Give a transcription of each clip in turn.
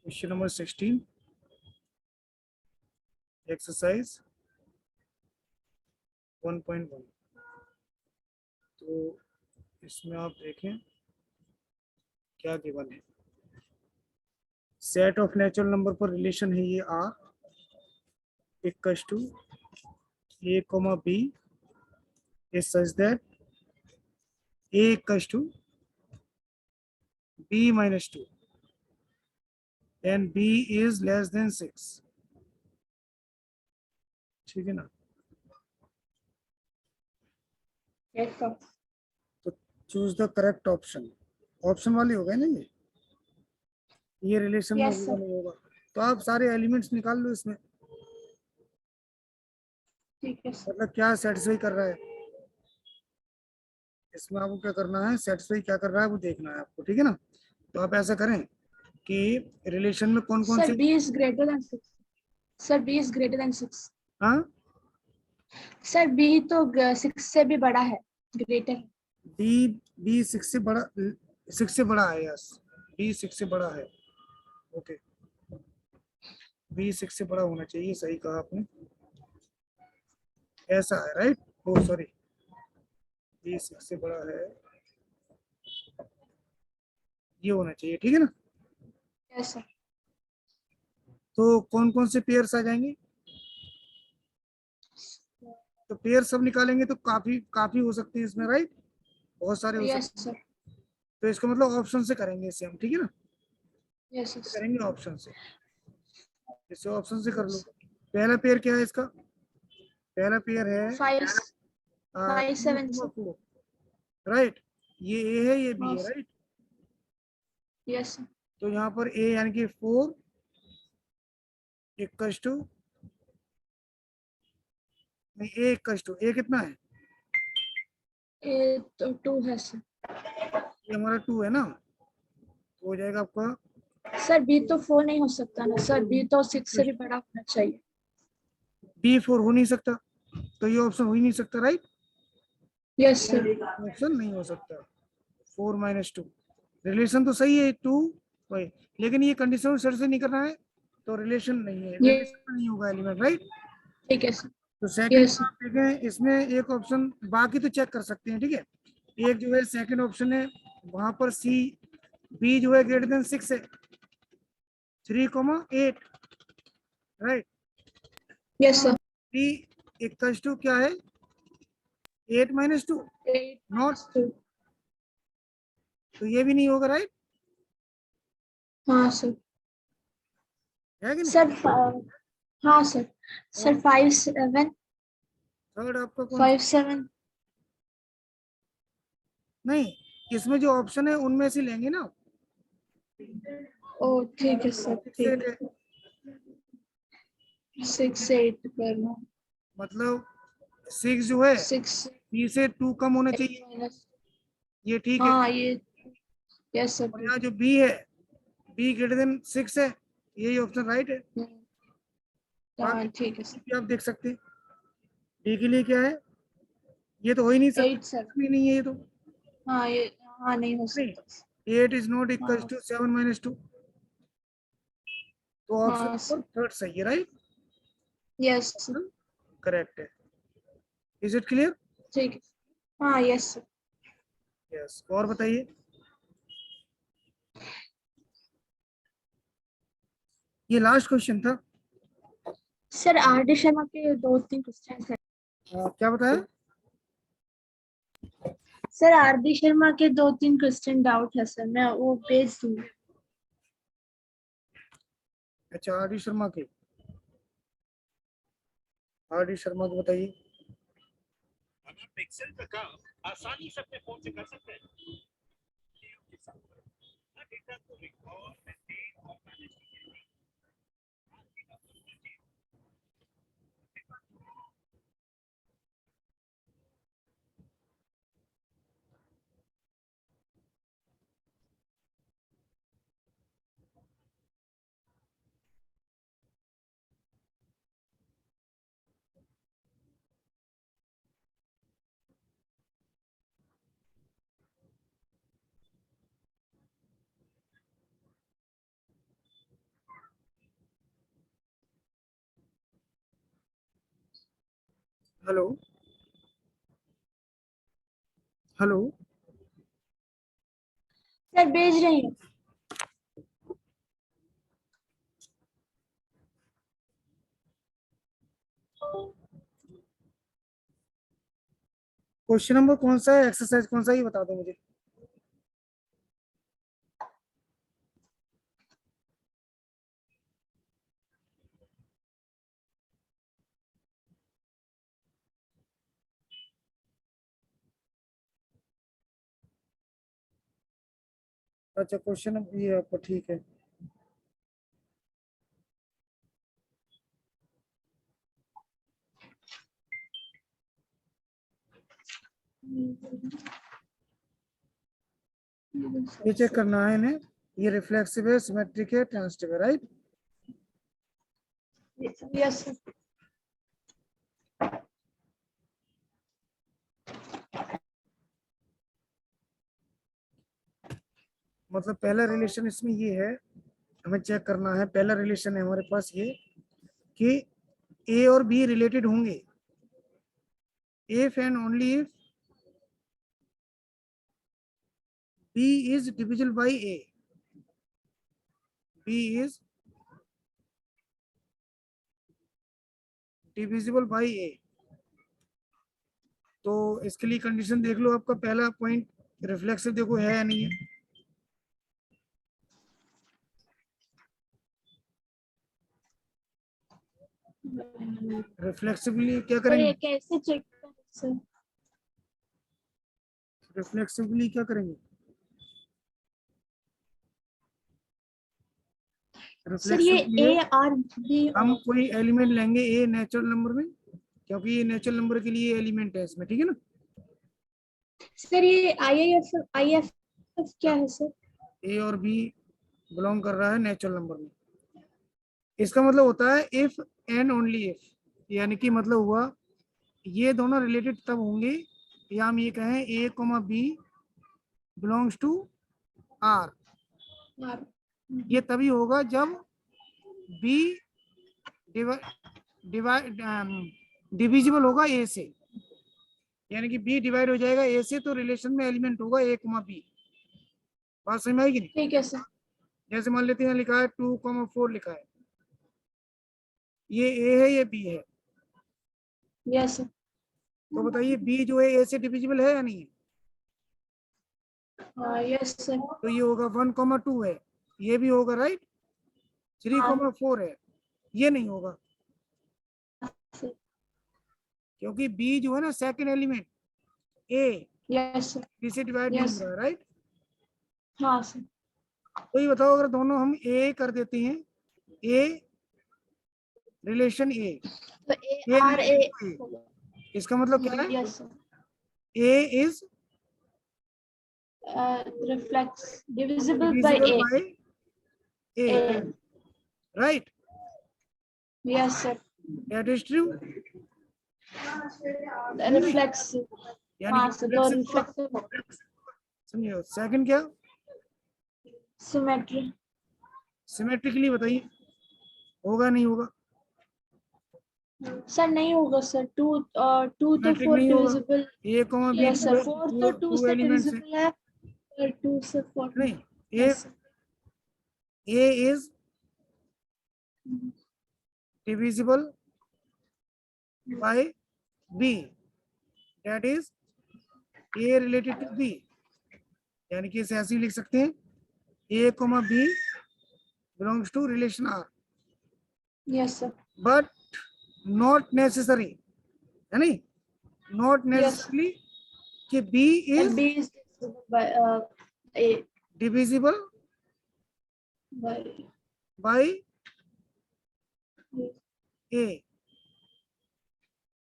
Question number 16 exercise 1.1। तो इसमें आप देखें क्या गिवन है। सेट ऑफ नेचुरल नंबर पर रिलेशन है ये R equals to A comma B is such that A equals to B minus 2 and B is less than 6। ठीक है ना। Yes, sir. तो choose the correct option. Option वाले हो गए ना ये रिलेशन में Yes, होगा sir. नहीं होगा। तो आप सारे एलिमेंट्स निकाल लो इसमें, ठीक है सर। मतलब क्या सेटिस्फाई कर रहा है इसमें। आपको क्या करना है, सेटिस्फाई क्या कर रहा है वो देखना है आपको। ठीक है ना। तो आप ऐसा करें कि रिलेशन में कौन कौन सर से B is greater than 6. Sir B is greater than 6. हाँ सर B तो 6 से भी बड़ा है, ग्रेटर है। बी बी 6 से बड़ा, 6 से बड़ा है। यस बी 6 से बड़ा है। ओके बी 6 से बड़ा होना चाहिए, सही कहा आपने। ऐसा है राइट। ओ सॉरी बी 6 से बड़ा है, ये होना चाहिए। ठीक है ना। Yes sir. तो कौन कौन से पेयर्स आ जाएंगे, तो पेयर सब निकालेंगे तो काफी काफी हो सकते हैं इसमें राइट, बहुत सारे हो यस सकते हैं। सर। तो इसका मतलब ऑप्शन से करेंगे इसे हम। ठीक है ना। Yes sir. करेंगे ऑप्शन से, इसे ऑप्शन से कर लो। पहला पेयर क्या है इसका, पहला पेयर है 5 5 7 सर। 4 राइट। ये ए है ये बी है राइट। Yes sir. तो यहाँ पर ए यानी कि 4 इक्वल्स टू, नहीं ए इक्वल्स टू, ए कितना है, ए तो 2 है सर। ये हमारा 2 है ना, तो हो जाएगा आपका सर B तो 4 नहीं हो सकता ना सर, B तो 6 से भी बड़ा होना चाहिए। बी 4 हो नहीं सकता, तो ये ऑप्शन हो ही नहीं सकता राइट। Yes sir. ऑप्शन नहीं हो सकता। 4 माइनस 2, रिलेशन तो सही है 2 वही, लेकिन ये कंडीशनल सेट से नहीं करना है तो रिलेशन नहीं है, ये रिलेशन नहीं होगा एलिमेंट राइट। ठीक है सर। तो सेकंड यस सर। आप देखें इसमें एक ऑप्शन, बाकी तो चेक कर सकते हैं। ठीक है, एक जो है सेकंड ऑप्शन है वहां पर सी बी जो है ग्रेटर देन 6 है, 3,8 right. Yes sir. B equals to क्या है 8 माइनस 2 8 नॉट, minus 2. तो ये भी नहीं होगा राइट, हाँ सर। है कि नहीं। सर हाँ सर। सर 5 7 थर्ड आपका कौन सा, 5 7. नहीं इसमें जो ऑप्शन है उनमें से लेंगे ना। ओ ठीक है सर, 6 ठीक है, है। 6 8 करना। मतलब 6 जो है 6 बी से 2 कम होना 8 चाहिए, minus. ये ठीक है। हाँ ये यस सर और ठीक यहाँ जो बी है बी ग्रेटर देन 6 है, यही ऑप्शन राइट है। है। हाँ बाकी ठीक है सर। भी आप देख सकते हैं। डी के लिए क्या है, ये तो हो ही नहीं सकता, 8 सर। भी नहीं है ये तो। हाँ ये, हाँ नहीं हो नहीं सकता। 8 इज नॉट इक्वल हाँ टू 7 माइनस 2, तो ऑप्शन हाँ नंबर सर। थर्ड सही है राइट, यस सर। करेक्ट है। Is it clear. ठीक है। हाँ यस सर। यस और बताइए। ये लास्ट क्वेश्चन था। सर आर डी शर्मा के 2 3 क्वेश्चन है। क्या बताया, सर आर डी शर्मा के 2 3 क्वेश्चन डाउट है सर, मैं वो भेज दूंगी। अच्छा आर डी शर्मा के, आर डी शर्मा को बताइए। पिक्सल का काम आसानी से अपने फोन से कर सकते हैं। डेटा को रिकॉर्ड, मेंटेन और मैनेज कीजिए। हेलो हेलो सर भेज रही हूँ। क्वेश्चन नंबर कौन सा है, एक्सरसाइज कौन सा है, ये बता दो मुझे। अच्छा क्वेश्चन ये आपका ठीक है। ये चेक करना है इन्हें, ये रिफ्लेक्सिव है, सिमेट्रिक है, ट्रांसिटिव है, राइट। Yes sir. मतलब पहला रिलेशन इसमें ये है, हमें चेक करना है। पहला रिलेशन है हमारे पास ये कि ए और बी रिलेटेड होंगे if and only if B is divisible by A. B is divisible by A. तो इसके लिए कंडीशन देख लो, आपका पहला पॉइंट रिफ्लेक्सिव देखो है या नहीं है। रिफ्लेक्सिवली क्या सर करेंगे, ये कैसे चेक करें सर? रिफ्लेक्सिवली क्या करेंगे, सर ये रिफ्लेक्सिवली ए आर बी हम कोई एलिमेंट लेंगे ए नेचुरल नंबर में, क्योंकि ये नेचुरल नंबर के लिए एलिमेंट है इसमें, ठीक है ना। सर ये आई एफ क्या है सर? ए और बी बिलोंग कर रहा है नेचुरल नंबर में। इसका मतलब होता है इफ एंड ओनली इफ, यानी कि मतलब हुआ ये दोनों रिलेटेड तब होंगे, या हम ये कहें A comma B belongs to R, ये तभी होगा जब बी डिविजिबल होगा ए से, यानी कि बी डिवाइड हो जाएगा ए से, तो रिलेशन में एलिमेंट होगा ए कोमा बी। बात समझ में आएगी नहीं। ठीक है सर। जैसे मान लेते हैं लिखा है 2,4 लिखा है, ये ए है ये बी है, यस सर। तो बताइए बी जो है ए से डिविजिबल है या नहीं है। Yes sir. तो ये होगा 1,2 है, ये भी होगा राइट। 3,4 है, ये नहीं होगा, क्योंकि बी जो है ना सेकंड एलिमेंट ए, यस सर। बी से डिवाइड नहीं हो रहा है, राइट। हाँ सर। तो ये बताओ अगर दोनों हम ए कर देते हैं, ए रिलेशन ए, तो ए आर ए, इसका मतलब क्या है, yes sir, A is reflex divisible by divisible by A, a, right, yes sir, that is true। Reflex, यानी हाँ कि सर, तो reflexive रिफ्लेक्सिव समझो। सेकंड क्या, सिमेट्री। सिमेट्रिकली बताइए होगा नहीं होगा, सर नहीं होगा सर, टू तो सिमेट्रिक 4 नहीं होगा। डिविजिबल, ए कॉमा बी यस सर, 4 तो 2 टू से एलिमेंट्स है, डिविजिबल है और 2 से 4 नहीं। Yes A is divisible by B, that is A related to B, यानी कि इसे ऐसे ही लिख सकते हैं A comma B belongs to relation R, yes sir, but not necessary, है नहीं, नॉट नेसेसरली कि B is B is by A, divisible by by A,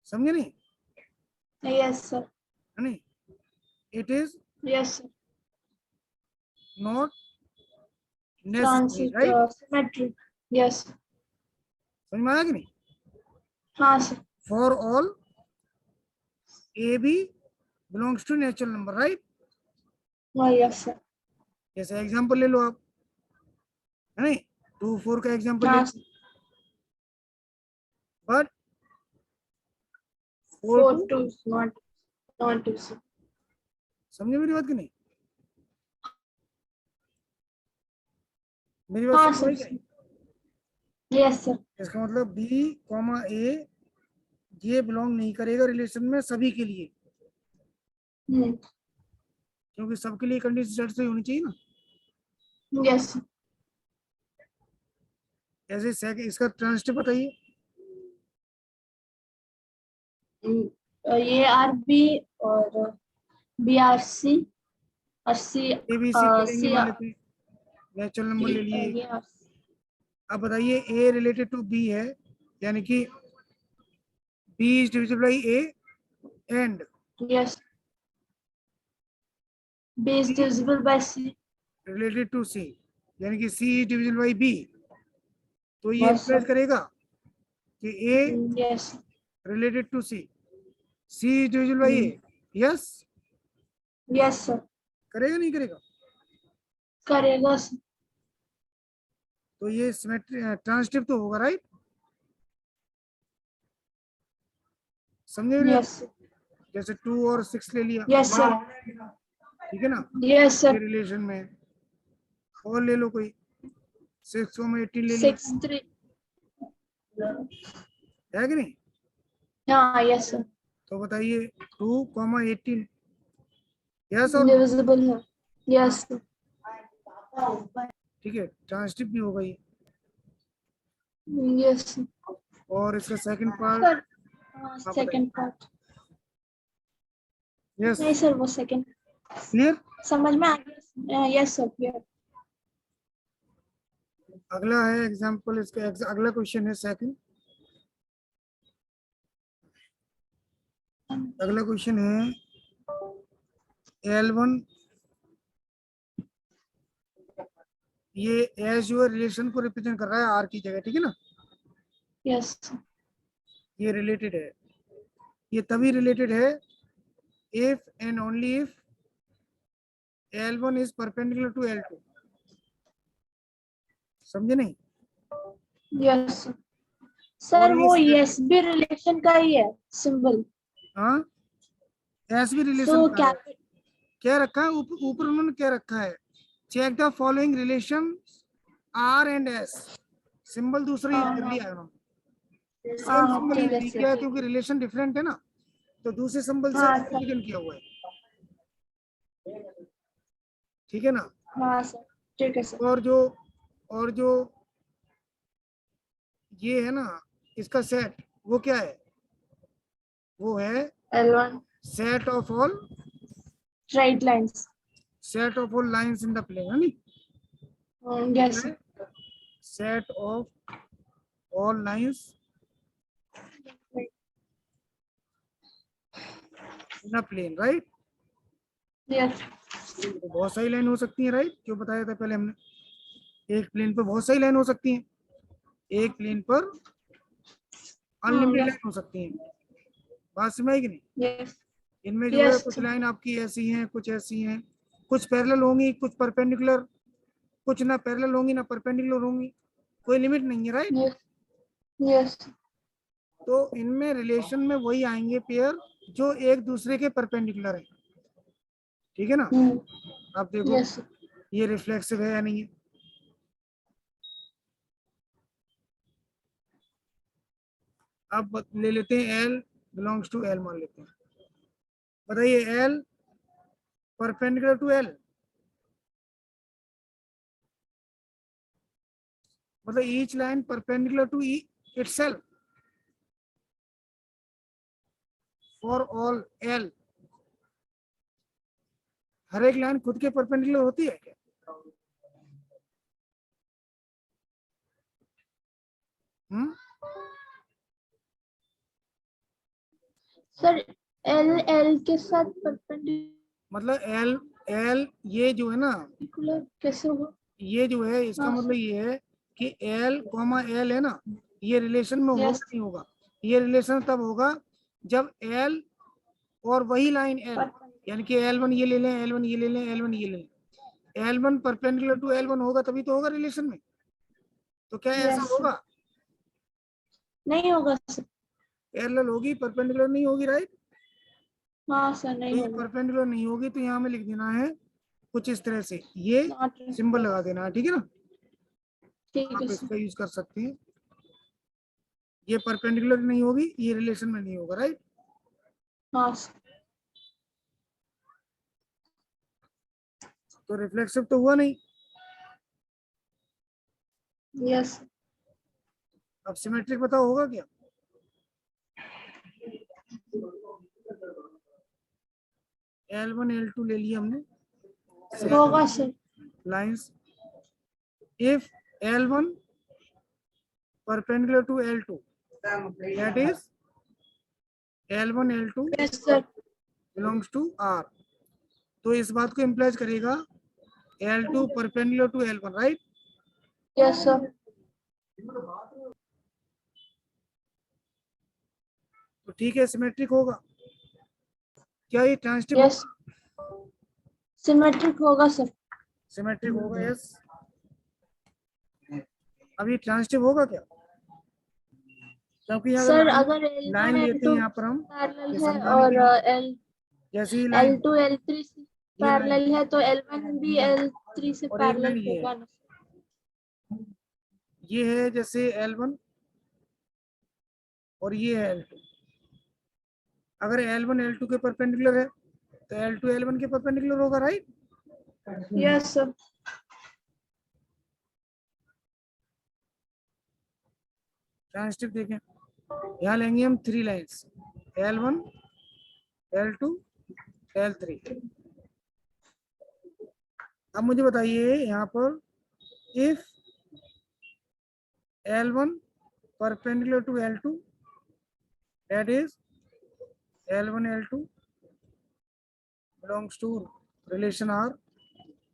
समझे नहीं, यस सर, है नहीं, it is yes sir, not necessary, right. Symmetry, yes, समझ में आया कि नहीं। हाँ sir, for all A B belongs to natural number, right. Yes sir, जैसे एग्जांपल ले लो आप, है नहीं, 2,4 का एग्जांपल ले हाँ लो, but 4 4 to, to not to C. समझे मेरी बात कि नहीं? मेरी बात हाँ समझ सर, में आई? Yes sir. इसका मतलब बी कॉमा ए ये बिलोंग नहीं करेगा रिलेशन में सभी के लिए, क्योंकि सबके लिए कंडीशन सेट होनी चाहिए ना। Yes sir. ऐसे इसका ट्रांसटिव बताइए। ये आर बी और बी आर सी और सी ए बी सी बोलेंगे सी मान लेते हैं, नेचुरल नंबर ले लिए। ये आर अब बताइए ए रिलेटेड टू बी है, यानी कि B is divisible by A and yes B is divisible by C. Related to C, यानी कि C is divisible by B. तो ये यस इंप्लाइज सर। करेगा कि A yes related to C is divisible by A. Yes, yes sir. करेगा नहीं करेगा? करेगा सर। तो ये ट्रांसटिव तो होगा, राइट? समझे मेरी बात? यस जैसे 2 और 6 ले लिया, यस सर। ठीक है ना, यस ये सर। रिलेशन में। और ले लो कोई, 6 में 18 ले लिया, 6 3 है कि नहीं? हाँ यस सर। तो बताइए 2 कॉमा 18, यस और डिविजिबल है। Yes sir. ठीक है, ट्रांसटिव भी होगा ये। यस और इसका second part sir. Second part yes, नहीं सर, वो सेकंड क्लियर। समझ में आ गया। Yes sir clear. अगला है एग्जांपल, इसका अगला क्वेश्चन है सेकंड। अगला क्वेश्चन है L1, ये एज जो रिलेशन को रिप्रेजेंट कर रहा है आर की जगह, ठीक है ना। यस ये रिलेटेड है, ये तभी रिलेटेड है if and only if L1 is perpendicular to L2। समझे नहीं? Yes sir. वो यस भी रिलेशन का ही है सिंबल। हाँ, एस भी रिलेशन सो का है। क्या रखा है ऊपर उन्होंने क्या रखा है, check the following relation R and S. Symbol दूसरा ही कर लिया है उन्होंने, सेम सिंबल ठीक है नहीं सर। किया, क्योंकि रिलेशन डिफरेंट है ना, तो दूसरे सिंबल से हाँ सर। रिप्रेजेंट किया हुआ है, ठीक है ना। हाँ सर ठीक है सर। और जो ये है ना इसका सेट, वो क्या है, वो है L1 set of all straight lines. Lines in the plane, है नी। Yes sir. Set of all lines in a plane, right. Yes. तो बहुत सारी लाइन हो सकती है, राइट, जो बताया था पहले हमने। एक प्लेन पर बहुत सारी लाइन हो सकती है, एक प्लेन पर अनलिमिटेड yes. लाइन हो सकती है। बात समझ आई कि नहीं? Yes. इनमें जो है Yes. कुछ लाइन आपकी ऐसी हैं, कुछ ऐसी हैं, कुछ पैरेलल होंगी, कुछ परपेंडिकुलर, कुछ ना पैरेलल होंगी ना परपेंडिकुलर होंगी, कोई लिमिट नहीं है, राइट। Yes. Yes. तो इनमें रिलेशन में वही आएंगे पेयर जो एक दूसरे के परपेंडिकुलर है, ठीक है ना। आप देखो Yes. ये रिफ्लेक्सिव है या नहीं है। अब ले लेते हैं L बिलोंग्स टू L मान लेते हैं। बताइए L परपेंडिकुलर टू L, मतलब each line perpendicular to itself for all L। हर एक लाइन खुद के परपेंडिकुलर होती है क्या? सर L L के साथ परपेंडिकुलर मतलब L ये जो है ना, कैसे होगा? ये जो है इसका हाँ, मतलब ये है कि L कॉमा L है ना, ये रिलेशन में होगा Yes. नहीं होगा। ये रिलेशन तब होगा जब L और वही लाइन L, यानी कि L1 ये ले लें, L1 ये ले लें, L1 ये ले लें, L1 परपेंडिकुलर टू L1 होगा तभी तो होगा रिलेशन में। तो क्या ऐसा Yes. होगा? नहीं होगा सर। पैरेलल होगी, परपेंडिकुलर नहीं होगी, राइट। हाँ सर, नहीं तो होगा। परपेंडिकुलर नहीं होगी तो यहाँ में लिख देना है कुछ इस तरह से, ये Not सिंबल लगा देना है, ठीक है ना। ठीक आप है सर। इसका यूज कर सकते हैं। ये परपेंडिकुलर नहीं होगी, ये रिलेशन में नहीं होगा, राइट। हाँ सर। तो रिफ्लेक्सिव तो हुआ नहीं। यस। अब सिमेट्रिक बताओ होगा क्या। L1 L2 ले लिया हमने होगा sir. Lines. If L1 perpendicular to L2, that is L1 L2 yes sir. belongs to R। तो इस बात को इम्प्लाइज करेगा L2 perpendicular to L1, right. Yes sir. तो ठीक है, सिमेट्रिक होगा क्या, ये ट्रांजिटिव यस, सिमेट्रिक होगा सर। सिमेट्रिक होगा, यस। अब ये ट्रांजिटिव होगा क्या, क्योंकि अगर सर अगर लाइन L1 लेते हैं L2 यहाँ पर हम पैरेलल ये है समझाने और के लिए, जैसे ये लाइन, L2 L3 से ये लाइन पैरेलल है तो L1 भी L3 से और एक पैरेलल लाइन ये होगा है, ना। ये है जैसे L1 और ये है L2। अगर L1 L2 के परपेंडिकुलर है तो L2 L1 के परपेंडिकुलर होगा, राइट। Yes sir. ट्रांजिटिव देखें, यहाँ लेंगे हम 3 लाइंस, L1 L2 L3। अब मुझे बताइए यहाँ पर, if L1 perpendicular to L2, that is L1 L2 belongs to relation R,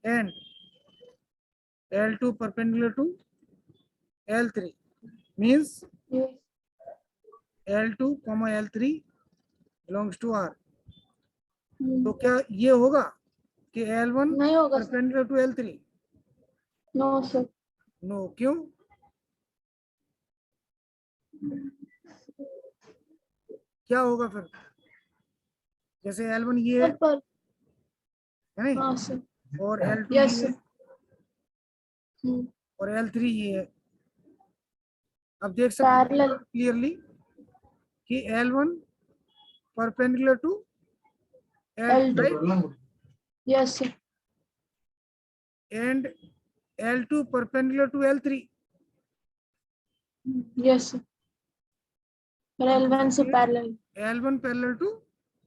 and L2 perpendicular to L3 means L2, L3 belongs to R। तो क्या ये होगा कि L1 नहीं होगा sir. perpendicular to L3? No sir. No, क्यों। क्या होगा फिर, जैसे L1 ये है, सर पर है नहीं, हाँ सर। और L2 यस ये है, सर। और L3 ये है। अब देख सकते हैं पैरेलल। क्लियरली कि L1 perpendicular to L2, right, yes sir. and L2 perpendicular to L3, yes sir. पर L1 से parallel. L1 parallel to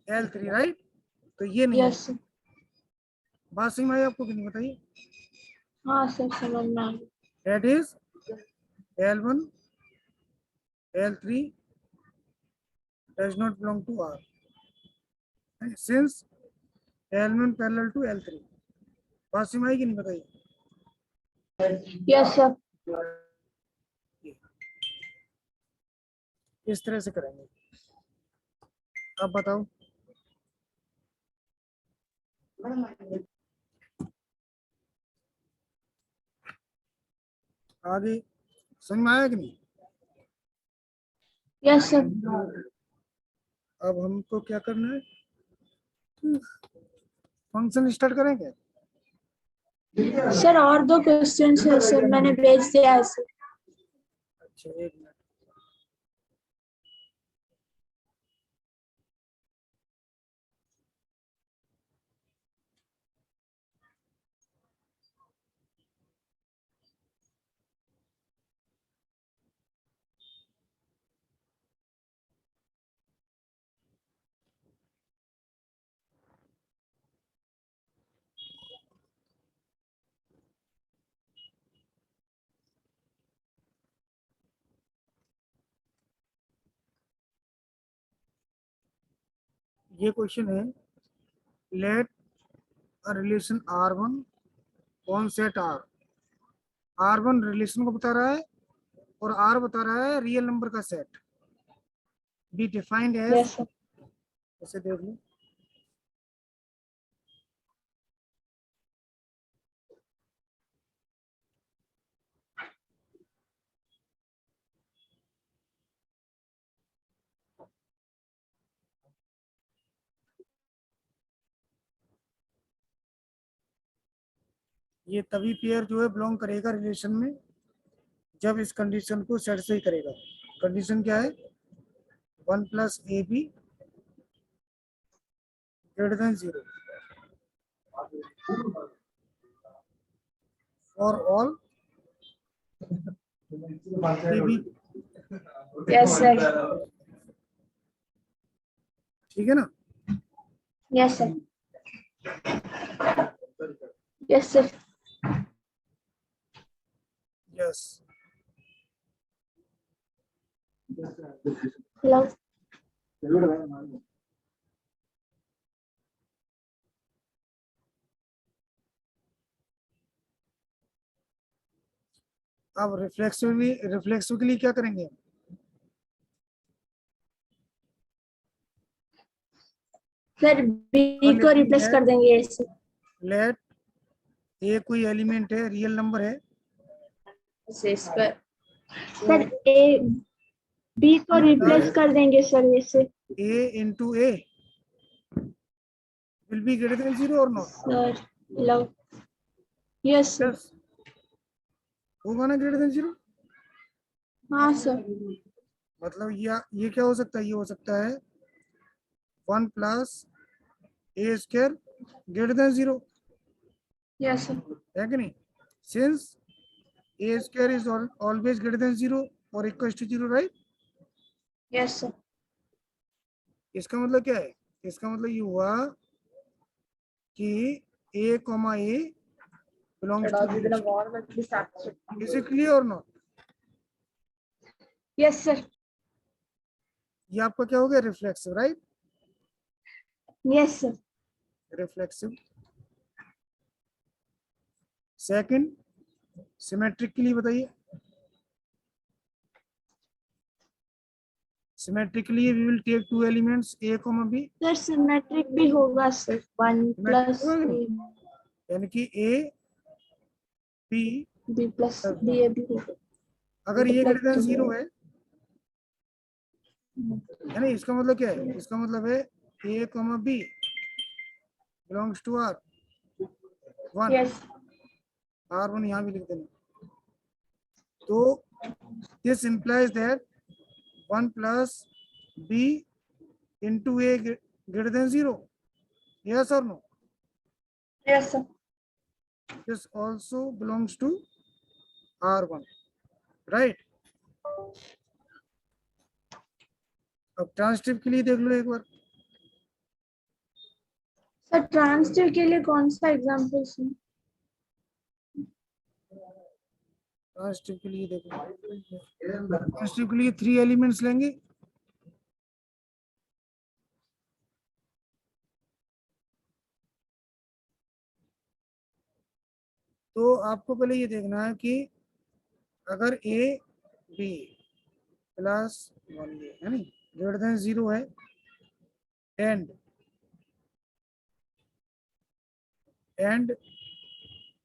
L3, right. तो ये नहीं है। Yes sir. बात समझ में आई आपको कि नहीं, बताइए। हाँ सर, समझ में आ गया। That is L1 L3 does not belong to R, since L1 parallel to L3। बात समझ में आई कि नहीं, बताइए। Yes sir. इस तरह से करेंगे। अब बताओ, आगे समझ में आया कि नहीं। Yes sir. अब हमको क्या करना है, फंक्शन स्टार्ट करेंगे। सर और 2 क्वेश्चन है सर, मैंने भेज दिया है सर। अच्छा, एक मिनट। ये क्वेश्चन है, let a relation R1 on set R। R1 relation को बता रहा है और R बता रहा है रियल नंबर का सेट, be defined as, yes sir. इसे देख लो। ये तभी पेयर जो है बिलोंग करेगा रिलेशन में जब इस कंडीशन को सेटिस्फाई करेगा। कंडीशन क्या है? 1 plus A B greater than 0 for all A B. Yes sir. ठीक है ना? Yes sir. Yes sir. Yes. Hello. अब रिफ्लेक्सिव के लिए क्या करेंगे? सर बी को रिप्लेस कर देंगे ए से। लेट ए कोई एलिमेंट है, रियल नंबर है, इस पर सर ए बी को रिप्लेस कर देंगे सर ए से। A into A will be greater than 0 और not? Sir hello. Yes sir. Yes, होगा ना ग्रेटर देन 0। हाँ सर। मतलब ये क्या हो सकता है? ये हो सकता है 1 plus A square greater than 0, yes sir. है कि नहीं? Since A square is always greater than 0 और equal to 0, right? Yes sir. इसका मतलब क्या है? इसका मतलब ये हुआ कि a comma A belongs to, is it clear और नॉट? Yes sir. ये आपका क्या हो गया? Reflexive, right? Yes sir. Reflexive. Second, symmetric के लिए बताइए। Symmetrically we will take two elements a comma b। Sir symmetric भी होगा सर 1 प्लस यानी कि a b B plus B A भी होगा। अगर ये ग्रेटर देन 0 है ना? इसका मतलब क्या है? इसका मतलब है a comma b belongs to r 1। Yes. r1 यहाँ भी लिख देना। तो this implies that 1 plus b into a greater than 0, yes or no? Yes sir. This also belongs to r1, right? अब ट्रांसटिव के लिए देख लो एक बार। सर ट्रांसटिव के लिए कौन सा एग्जांपल है? ट्रांसटिव के लिए देखो, ट्रांसटिव के लिए 3 एलिमेंट्स लेंगे। तो आपको पहले ये देखना है कि अगर a b प्लस 1 a है नहीं ग्रेटर देन 0 है and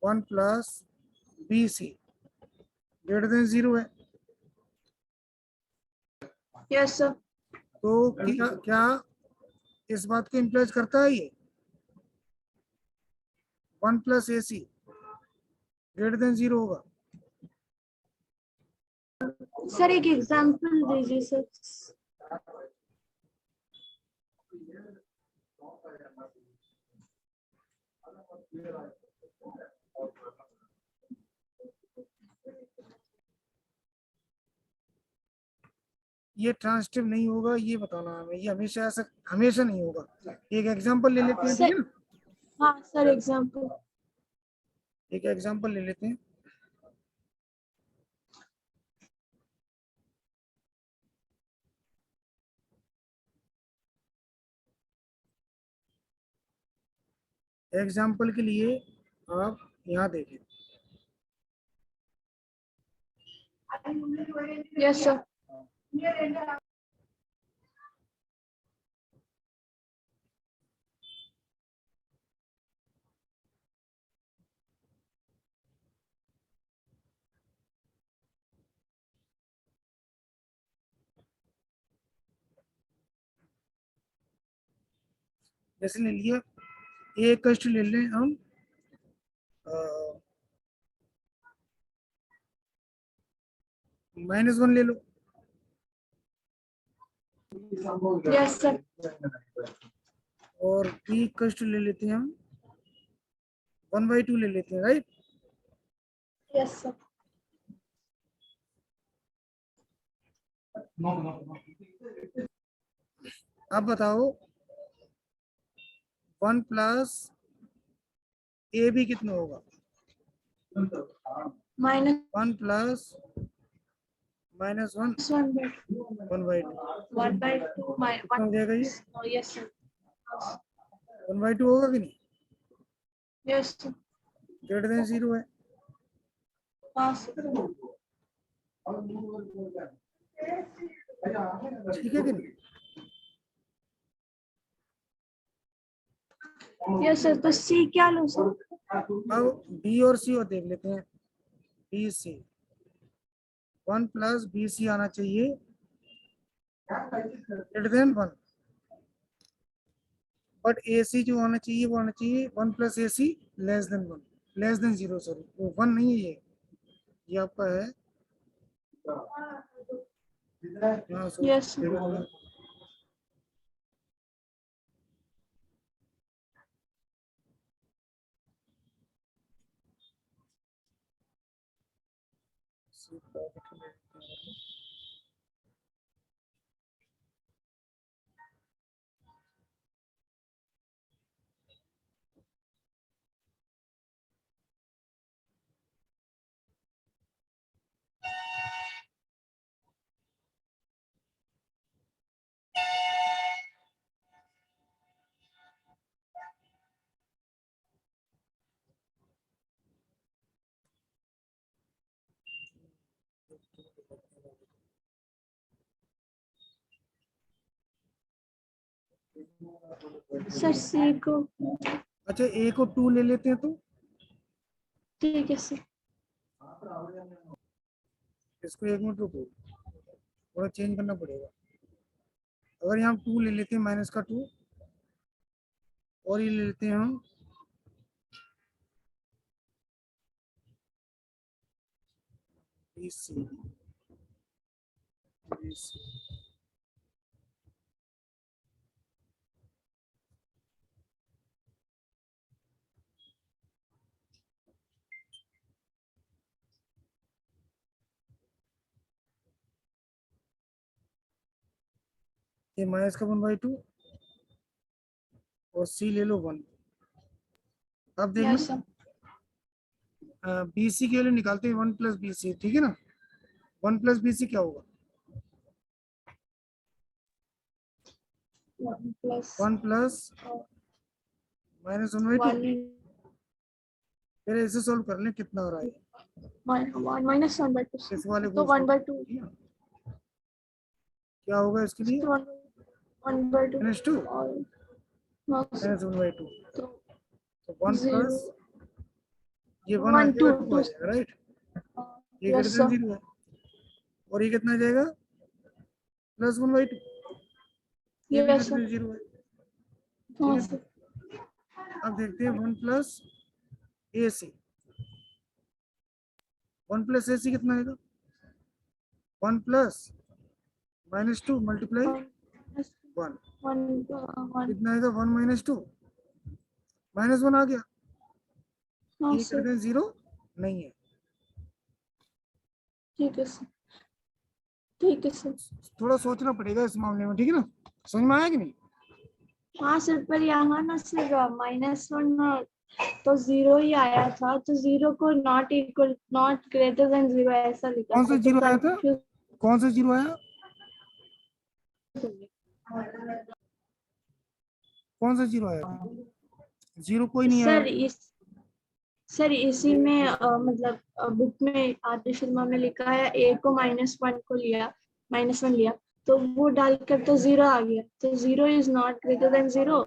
1 plus B C greater than 0 है, यस सर। तो क्या इस बात को इम्प्लाइज करता है? ये 1 plus A C greater than 0 होगा? सर एक एग्जांपल दीजिए सर। ये ट्रांसटिव नहीं होगा, ये बताना हमें। ये हमेशा ऐसा हमेशा नहीं होगा। एक एग्जांपल ले लेते हैं, ठीक है ना? हाँ सर एग्जांपल। एक एग्जांपल ले लेते हैं। एग्जांपल के लिए आप यहाँ देखें। Yes sir. जैसे ले लिया, ए कष्ट ले लें हम -1 ले लो। Yes sir. और b कष्ट ले लेते हैं हम 1/2 ले लेते हैं, राइट। Yes sir. अब बताओ 1 प्लस ए बी कितना होगा? -1/2 1 प्लस -1 1/2 कितना हो जाएगा ये? Yes sir. 1/2 होगा कि नहीं? Yes sir. ग्रेटर देन 0 है। हाँ सर। ठीक है कि नहीं? Yes sir. तो सी क्या लूँ सर? अब बी और सी और देख लेते हैं। B C 1 plus B C आना चाहिए greater than 1, but A C जो आना चाहिए वो आना चाहिए 1 plus A C less than 1, less than 0, sorry वो 1 नहीं है, ये आपका है। हाँ sir. Yes sir. Sir C को। अच्छा ए को 2 ले लेते हैं तो ठीक है सर। इसको 1 मिनट रुको, थोड़ा चेंज करना पड़ेगा। अगर यहाँ 2 ले लेते हैं माइनस का 2 और ये ले लेते हैं हम BC ये माइनस का 1/2 और सी ले लो 1। अब देखना यस सर। BC के लिए निकालते हैं 1 प्लस BC, ठीक है ना। 1 प्लस BC क्या होगा? 1 प्लस -1/2। फिर ऐसे सॉल्व कर लें कितना आ रहा है -1/2 इस वाले तो को। 1/2 क्या होगा इसके लिए? 1/2 -2 और -1/2 तो तो 1 0 प्लस ये 1 आ 1 जाएगा 2 2 आ जाएगा, राइट। ये यस ग्रेटर देन सर। 0 है और ये कितना आ जाएगा? +1/2, ये भी यस ग्रेटर सर। देन 0 है। हाँ ठीक है, सर। अब देखते हैं 1 प्लस AC। 1 प्लस AC कितना आएगा? 1 प्लस -2 मल्टीप्लाई 1 कितना आएगा? 1 - 2 -1 आ गया। हाँ ये सर। ग्रेटर देन 0 नहीं है। ठीक है सर। ठीक है सर। थोड़ा सोचना पड़ेगा इस मामले में, ठीक है ना। समझ में आया कि नहीं? हाँ सर, पर यहाँ ना सर -1 तो 0 ही आया था, तो 0 को not equal, not greater than 0 ऐसा लिखा कौन था, सा तो 0 आया था? कंफ्यूज कौन सा 0 आया? कौन सा 0 आया था? 0 कोई नहीं आया। सर इसी में मतलब बुक में आरती शर्मा में लिखा है ए को -1 को लिया, -1 लिया, तो वो डालकर तो 0 आ गया, तो 0 इज नॉट ग्रेटर देन 0,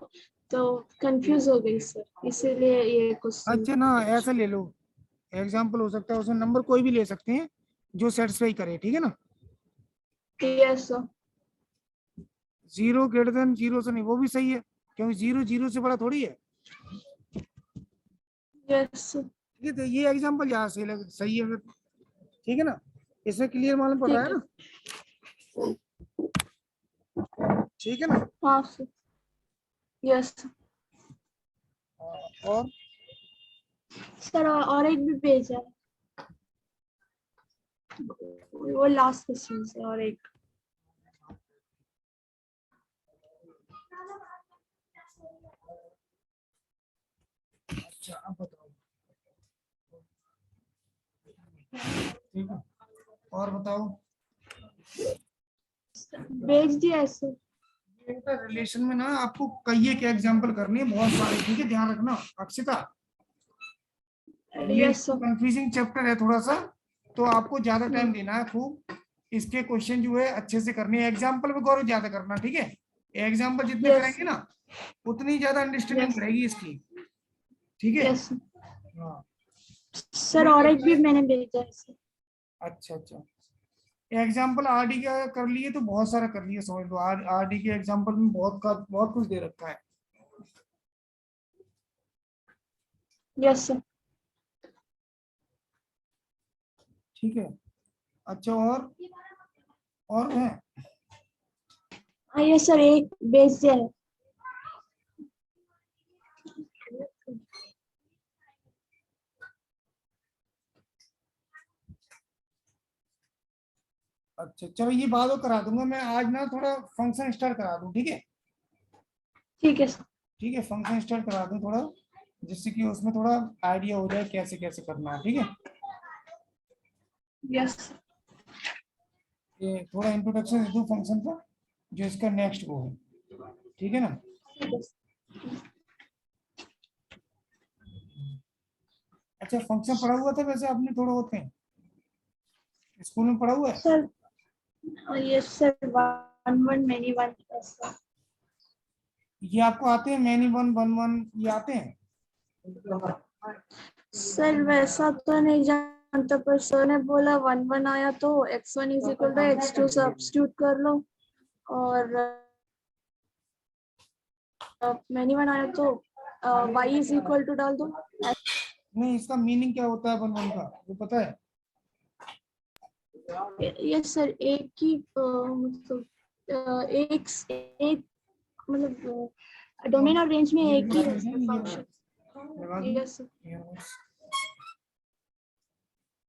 तो कंफ्यूज हो गई सर, इसीलिए ये क्वेश्चन। अच्छा ना, ऐसा ले लो, एग्जाम्पल हो सकता है, उसमें नंबर कोई भी ले सकते हैं जो सेटिस्फाई करे, ठीक है ना। Yes sir. 0 ग्रेटर देन 0 से नहीं, वो भी सही है क्योंकि 0 0 से बड़ा थोड़ी है। Yes sir. ठीक है, तो ये एग्जाम्पल यहाँ से सही है फिर, ठीक है ना। इसमें क्लियर मालूम पड़ रहा है ठीक ना? ठीक है ना? हाँ सर, यस और सर। और एक भी पेज है, वो लास्ट क्वेश्चन से। और एक अच्छा, अब बताओ। ठीक है, और बताओ। भेज दिया है सर। रिलेशन में ना आपको कई एक एग्जांपल करनी है, बहुत सारे, ठीक है, ध्यान रखना अक्षिता। ये यस सर, कंफ्यूजिंग चैप्टर है थोड़ा सा, तो आपको ज्यादा टाइम हम्म, देना है खूब। इसके क्वेश्चन जो है अच्छे से करने हैं, एग्जाम्पल पे गौर ज्यादा करना, ठीक है। एग्जाम्पल जितने यस करेंगे ना उतनी ज्यादा अंडरस्टैंडिंग यस बढ़ेगी इसकी, ठीक है। यस हाँ, सर। और एक भी मैंने भेजा है सर। अच्छा अच्छा, एग्जाम्पल आरडी का कर लिए तो बहुत सारा कर लिए, समझ लो। आरडी के एग्जाम्पल में बहुत कुछ दे रखा है। Yes sir. ठीक है, अच्छा, और है? हाँ यस सर, एक भेज दिया है। अच्छा चलो, ये बाद में करा दूंगा मैं, आज ना थोड़ा फंक्शन स्टार्ट करा दूं, ठीक है। ठीक है सर। ठीक है, फंक्शन स्टार्ट करा दूं थोड़ा, जिससे कि उसमें थोड़ा आइडिया हो जाए कैसे कैसे करना है, ठीक है। यस ये थोड़ा इंट्रोडक्शन दे दूं फंक्शन का, जो इसका नेक्स्ट वो है, ठीक है ना। अच्छा, फंक्शन पढ़ा हुआ था वैसे आपने थोड़ा बहुत कहीं स्कूल में पढ़ा हुआ है? Sir. Yes sir, 1 1 many 1 sir. ये आपको आते हैं, मैनी वन वन वन, ये आते हैं? सर वैसा तो नहीं जानता, पर सर ने बोला 1 1 आया तो x1 is equal to x2 substitute कर लो, और मैनी 1 आया तो y इज इक्वल टू डाल दो। नहीं, इसका मीनिंग क्या होता है वन वन का, वो पता है? यस सर, एक ही मतलब एक मतलब डोमेन और रेंज में एक ही है सर फंक्शन। लगा दूं? Yes sir.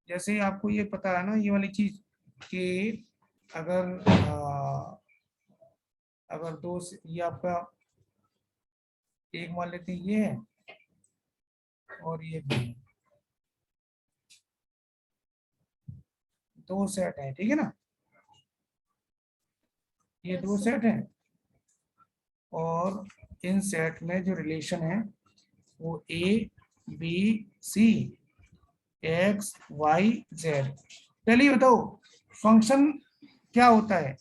जैसे ही आपको ये पता है ना ये वाली चीज, कि अगर अगर ये आपका एक मान लेते हैं ये है और ये भी है, दो सेट है, ठीक है ना। ये दो यस सर। सेट है, और इन सेट में जो रिलेशन है वो A B C X Y Z. पहले ये बताओ, फंक्शन क्या होता है?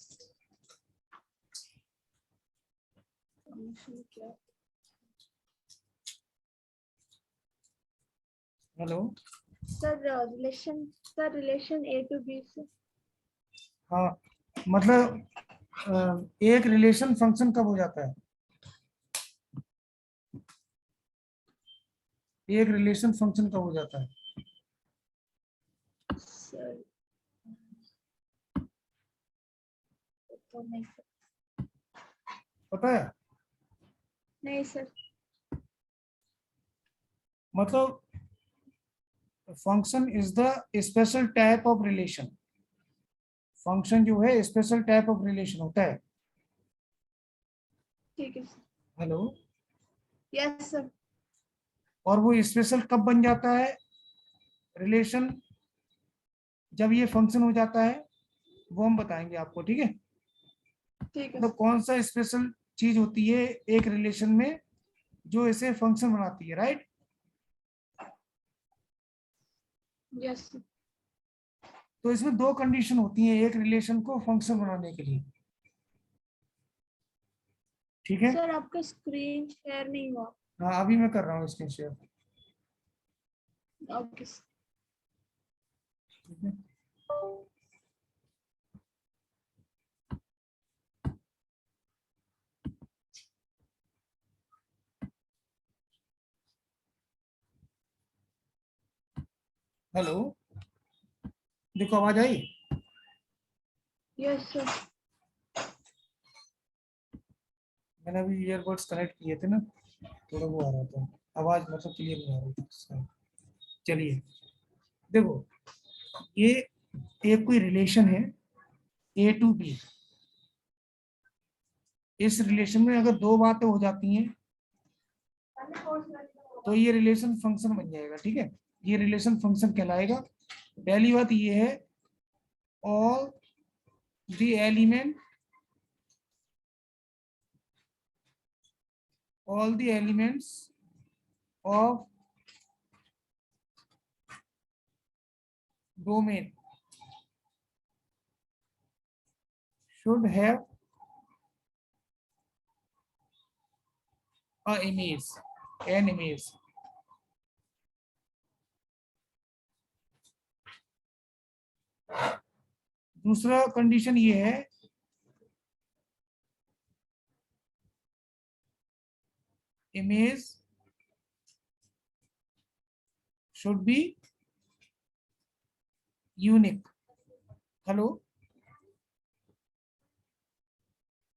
Hello? Sir relation A to B से। हाँ, मतलब एक रिलेशन फंक्शन कब हो जाता है? एक रिलेशन फंक्शन कब हो जाता है? सर तो नहीं सर। पता है? नहीं सर। मतलब function is the special type of relation. Function जो है स्पेशल टाइप ऑफ रिलेशन होता है। ठीक है सर। हेलो? Yes sir. और वो स्पेशल कब बन जाता है रिलेशन? जब ये फंक्शन हो जाता है, वो हम बताएंगे आपको, ठीक है। ठीक है मतलब सर। कौन सा स्पेशल चीज होती है एक रिलेशन में जो इसे फंक्शन बनाती है, राइट। Yes sir. तो इसमें दो कंडीशन होती है एक रिलेशन को फंक्शन बनाने के लिए, ठीक है। सर आपका स्क्रीन शेयर नहीं हुआ। हाँ, अभी मैं कर रहा हूँ स्क्रीन शेयर, ओके सर। ठीक है। हेलो, देखो आवाज आई? Yes sir. मैंने अभी ईयरबड्स कनेक्ट किए थे ना, थोड़ा वो आ रहा था, आवाज मतलब क्लियर नहीं आ रही थी। चलिए देखो, ये एक कोई रिलेशन है ए टू बी। इस रिलेशन में अगर दो बातें हो जाती हैं तो ये रिलेशन फंक्शन बन जाएगा, ठीक है। ये रिलेशन फंक्शन कहलाएगा। पहली बात ये है, all the element, all the elements of domain should have a image, an image. दूसरा कंडीशन ये है, image should be unique. Hello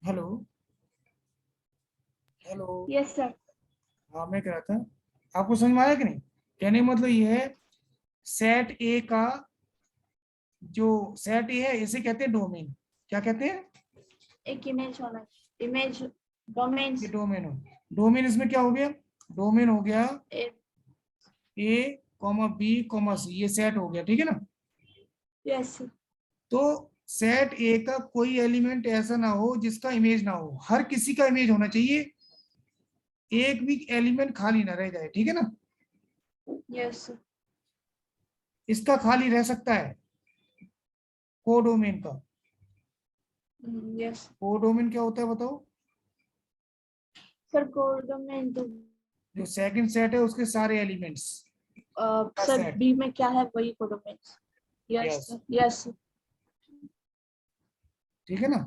hello hello. Yes sir. हाँ मैं कह रहा था, आपको समझ में आया कि नहीं? कहने का मतलब ये है, सेट ए का जो सेट ए है इसे कहते हैं डोमेन। क्या कहते हैं? एक इमेज होना, इमेज डोमेन्स। ये डोमेन हो, डोमेन इसमें क्या हो गया? डोमेन हो गया ए कॉमा बी कॉमा सी, ये सेट हो गया, ठीक है ना। यस। तो सेट ए का कोई एलिमेंट ऐसा ना हो जिसका इमेज ना हो, हर किसी का इमेज होना चाहिए, एक भी एलिमेंट खाली ना रह जाए, ठीक है ना। यस। इसका खाली रह सकता है कोडोमेन का। यस कोडोमेन क्या होता है बताओ? सर। कोड डोमेन तो जो सेकंड सेट है उसके सारे एलिमेंट्स का सर सेट। बी में क्या है वही code domains. Yes yes, yes ठीक है ना।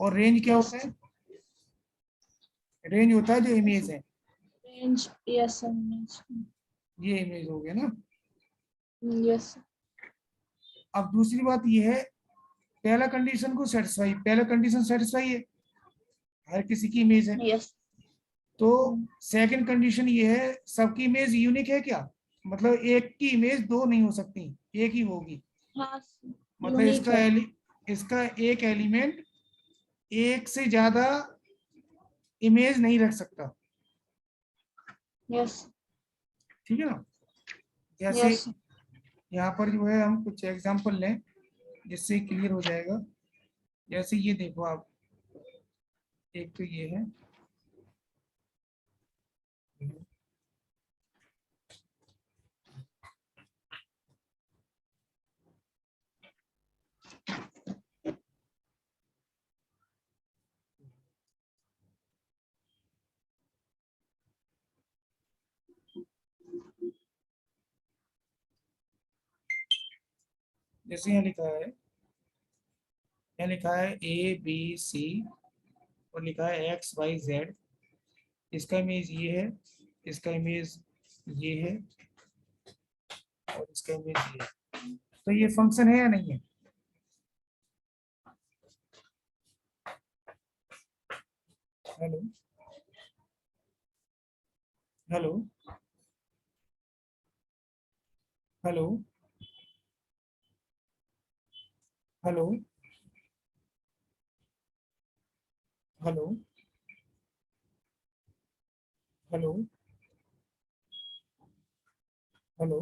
और रेंज क्या यस। होता है? रेंज होता है जो इमेज है, रेंज यस सर। ये इमेज हो गया ना। यस अब दूसरी बात ये है, पहला कंडीशन को सेटिस्फाई, पहला कंडीशन सेटिस्फाई है, हर किसी की इमेज है। यस। तो सेकंड कंडीशन ये है, सबकी इमेज यूनिक है क्या? मतलब एक की इमेज दो नहीं हो सकती, एक ही होगी। हाँ मतलब यूनिक है। इसका एक एलिमेंट एक से ज्यादा इमेज नहीं रख सकता, यस ठीक है ना। जैसे यस। यहाँ पर जो है, हम कुछ एग्जांपल लें जिससे क्लियर हो जाएगा। जैसे ये देखो आप, एक तो ये है, जैसे यहाँ लिखा है, यहाँ लिखा है ए बी सी, और लिखा है एक्स वाई जेड। इसका इमेज ये है, इसका इमेज ये है, और इसका इमेज ये है। तो ये फंक्शन है या नहीं है? Hello hello hello hello hello hello hello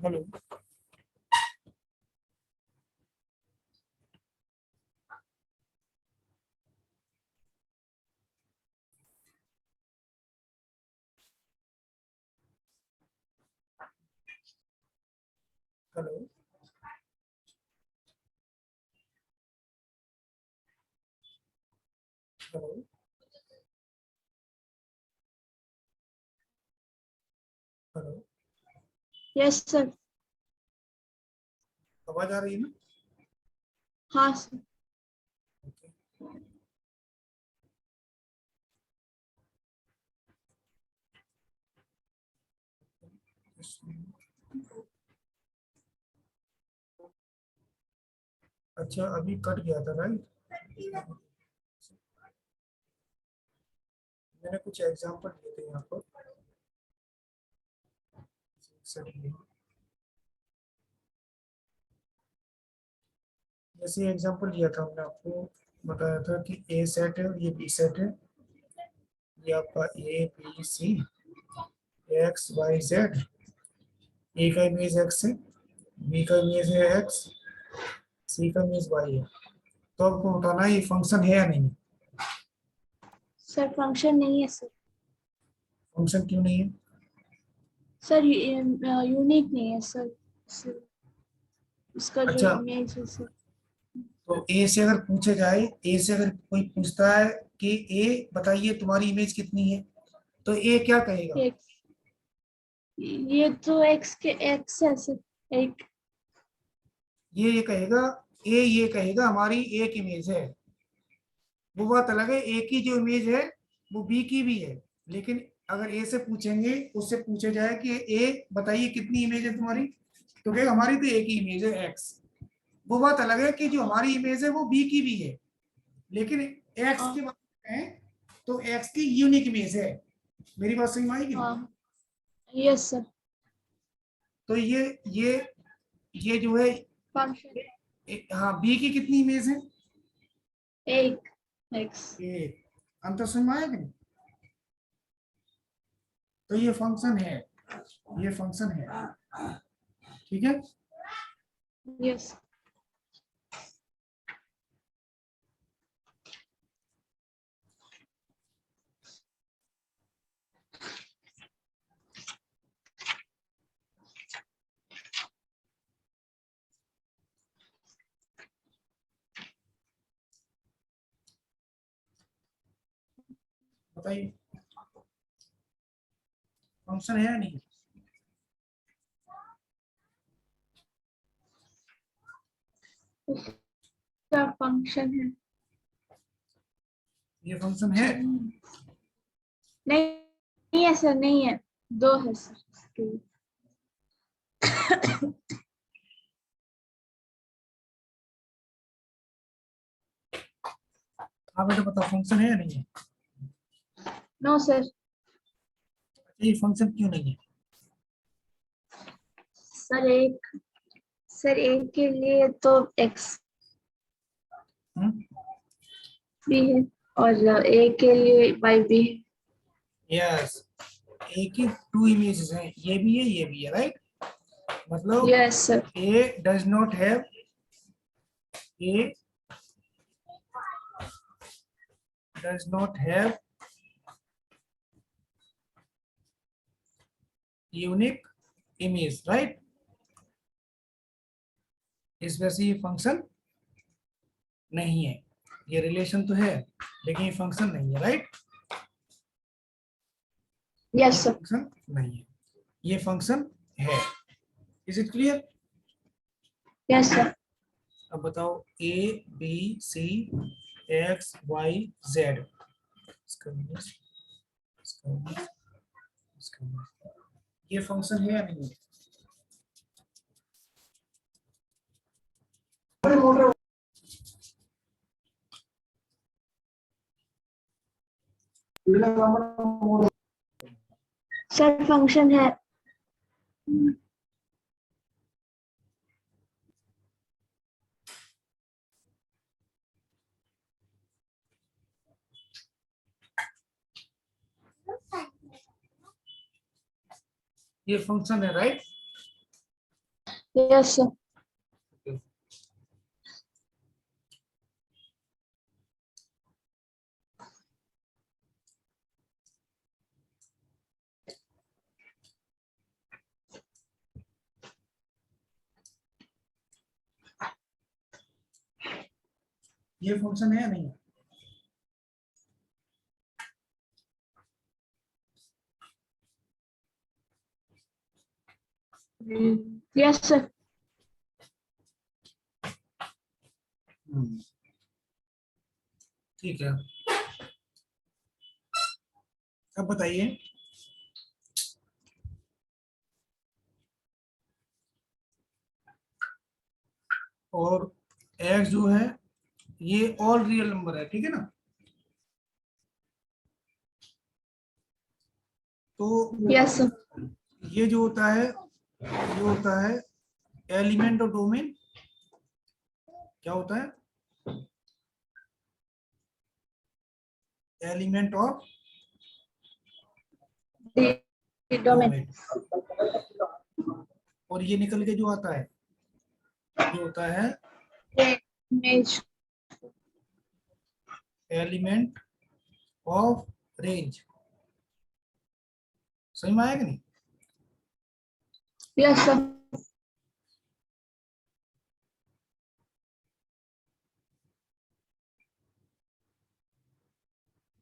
hello hello hello hello. Yes sir. आवाज आ रही है ना? हाँ सर। Okay. अच्छा अभी कट गया था राइट। मैंने कुछ एग्जांपल दिए थे यहाँ पर। जैसे एग्जांपल दिया था हमने आपको, बताया था कि ए सेट है ये बी सेट है, ये आपका A B C X Y Z. A का इमेज एक्स है, बी का इमेज है एक्स, सी का इमेज वाई है। तो आपको बताना है ये फंक्शन है या नहीं। सर फंक्शन नहीं है सर। फंक्शन क्यों नहीं है? सर यूनिक नहीं है सर। सर, इसका जो अच्छा इमेज है सर। तो ए से अगर पूछा जाए, ए से अगर कोई पूछता है कि ए बताइए तुम्हारी इमेज कितनी है, तो ए क्या कहेगा? एक्स, ये तो एक्स के एक्स है सर। एक ये कहेगा, ए ये कहेगा हमारी एक इमेज है। वो बात अलग है, ए की जो इमेज है वो बी की भी है, लेकिन अगर ए से पूछेंगे, उससे पूछा जाए कि ए बताइए कितनी इमेज है तुम्हारी, तो कहेगा हमारी तो एक ही इमेज है एक्स। वो बात अलग है कि जो हमारी इमेज है वो बी की भी है, लेकिन एक्स हाँ की बात करें तो एक्स की यूनिक इमेज है। मेरी बात समझ में आई कि नहीं? हाँ यस सर। तो ये जो है फंक्शन हाँ बी की कितनी इमेज है? एक एक्स। एक। अंतर समझ में आया कि नहीं? तो ये फंक्शन है, ये फंक्शन है, ठीक है। यस बताइए फंक्शन है या नहीं? क्या फंक्शन है? ये फंक्शन है। नहीं नहीं है सर, नहीं है। दो है सर। हाँ बेटा बताओ फंक्शन है या नहीं है? No sir. ये फंक्शन क्यों नहीं है? सर एक, सर एक के लिए तो एक्स हम्म? भी है और एक के लिए वाई भी है। यस, ए की टू इमेजेस हैं, ये भी है ये भी है, राइट। मतलब yes sir. A does not have, A does not have unique image, right. इस वजह से ये फंक्शन नहीं है। ये रिलेशन तो है लेकिन ये फंक्शन नहीं है, राइट। ये यस सर। फंक्शन नहीं है, ये फंक्शन है। Is it clear? Yes sir. अब बताओ A B C X Y Z, इसका मीन्स, इसका मीन्स, इसका मीन्स, ये फंक्शन है या नहीं है? सर फंक्शन है। ये फंक्शन है, राइट। Yes sir. ये फंक्शन है या नहीं है? Yes sir. ठीक है। अब बताइए और x जो है ये ऑल रियल नंबर है, ठीक है ना। तो यस सर, ये जो होता है ये होता है एलिमेंट ऑफ डोमेन। क्या होता है? Element of domain. डोमेन। और ये निकल के जो आता है ये होता है इमेज। Element of range. समझ में आया कि नहीं? Yes sir,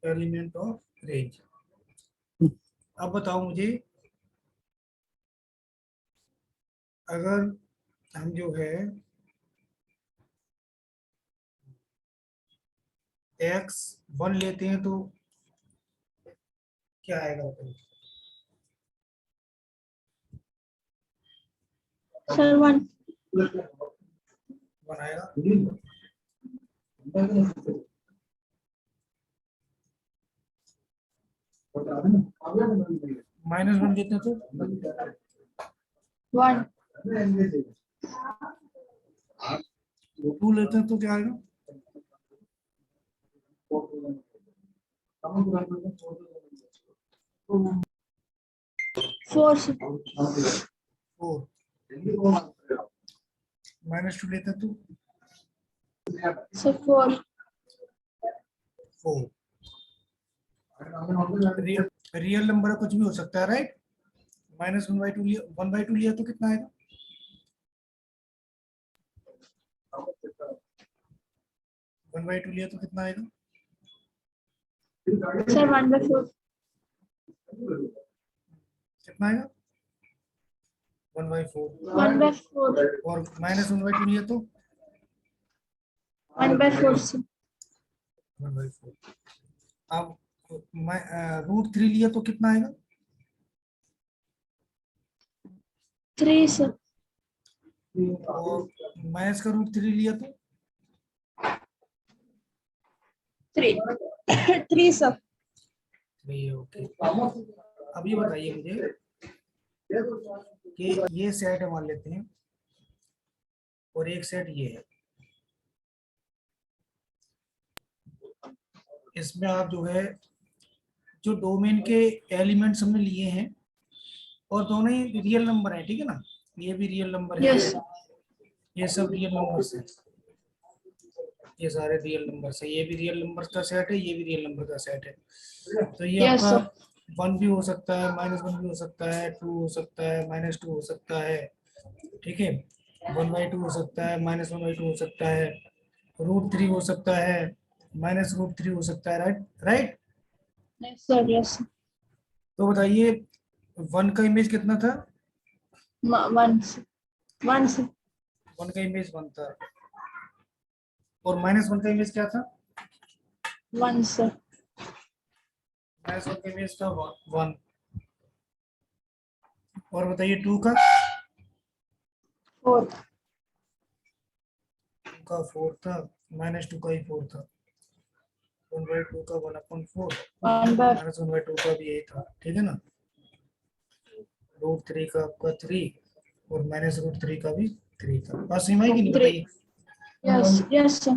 element of range. अब बताओ मुझे, अगर हम जो है x1 लेते हैं तो क्या आएगा बताइए? सर 1। 1 आएगा। -1 लेते हैं तो 1। 2 लेते हैं तो क्या आएगा? 4 सर। 4। -2 लेते हैं तो सर 4। 4। रियल नंबर कुछ भी हो सकता है, राइट। -1/2 लिया, 1/2 लिया तो कितना आएगा? 1/2 लिया तो कितना आएगा? सर 1/4। कितना आएगा? 1/4। 1/4। और -1/2 लिया तो 1/4 सर। 1/4। अब √3 लिया तो कितना आएगा? 3 सर। और माइनस का √3 लिया तो 3 सर। 3। ओके। अब ये बताइए मुझे कि ये सेट मान लेते हैं और एक सेट ये है। इसमें आप जो है जो डोमेन के एलिमेंट्स हमने लिए हैं और दोनों ही रियल नंबर है, ठीक है ना। ये भी रियल नंबर है, यस। ये सब रियल नंबर्स हैं, ये सारे रियल नंबर्स है। ये भी रियल नंबर का सेट है, ये भी रियल नंबर का सेट है। तो ये यस आपका सर। 1 भी हो सकता है, -1 भी हो सकता है, 2 हो सकता है, -2 हो सकता है, ठीक है। 1/2 हो सकता है, -1/2 हो सकता है, √3 हो सकता है, -√3 हो सकता है, right right. Yes sir. Yes. तो बताइए 1 का इमेज कितना था? 1 सर। 1 सर। 1 का इमेज 1 था। और -1 का इमेज क्या था? 1 सर। -1 का इमेज था 1। और बताइए 2 का? 4। 2 का 4 था, -2 का ही 4 था। 1/2 का 1/4, 1/4। -1/2 का भी यही था, ठीक है ना। √3 का आपका 3 और -√3 का भी 3 था। बात समझ में आई कि नहीं 3। बताइए? यस। Yes sir.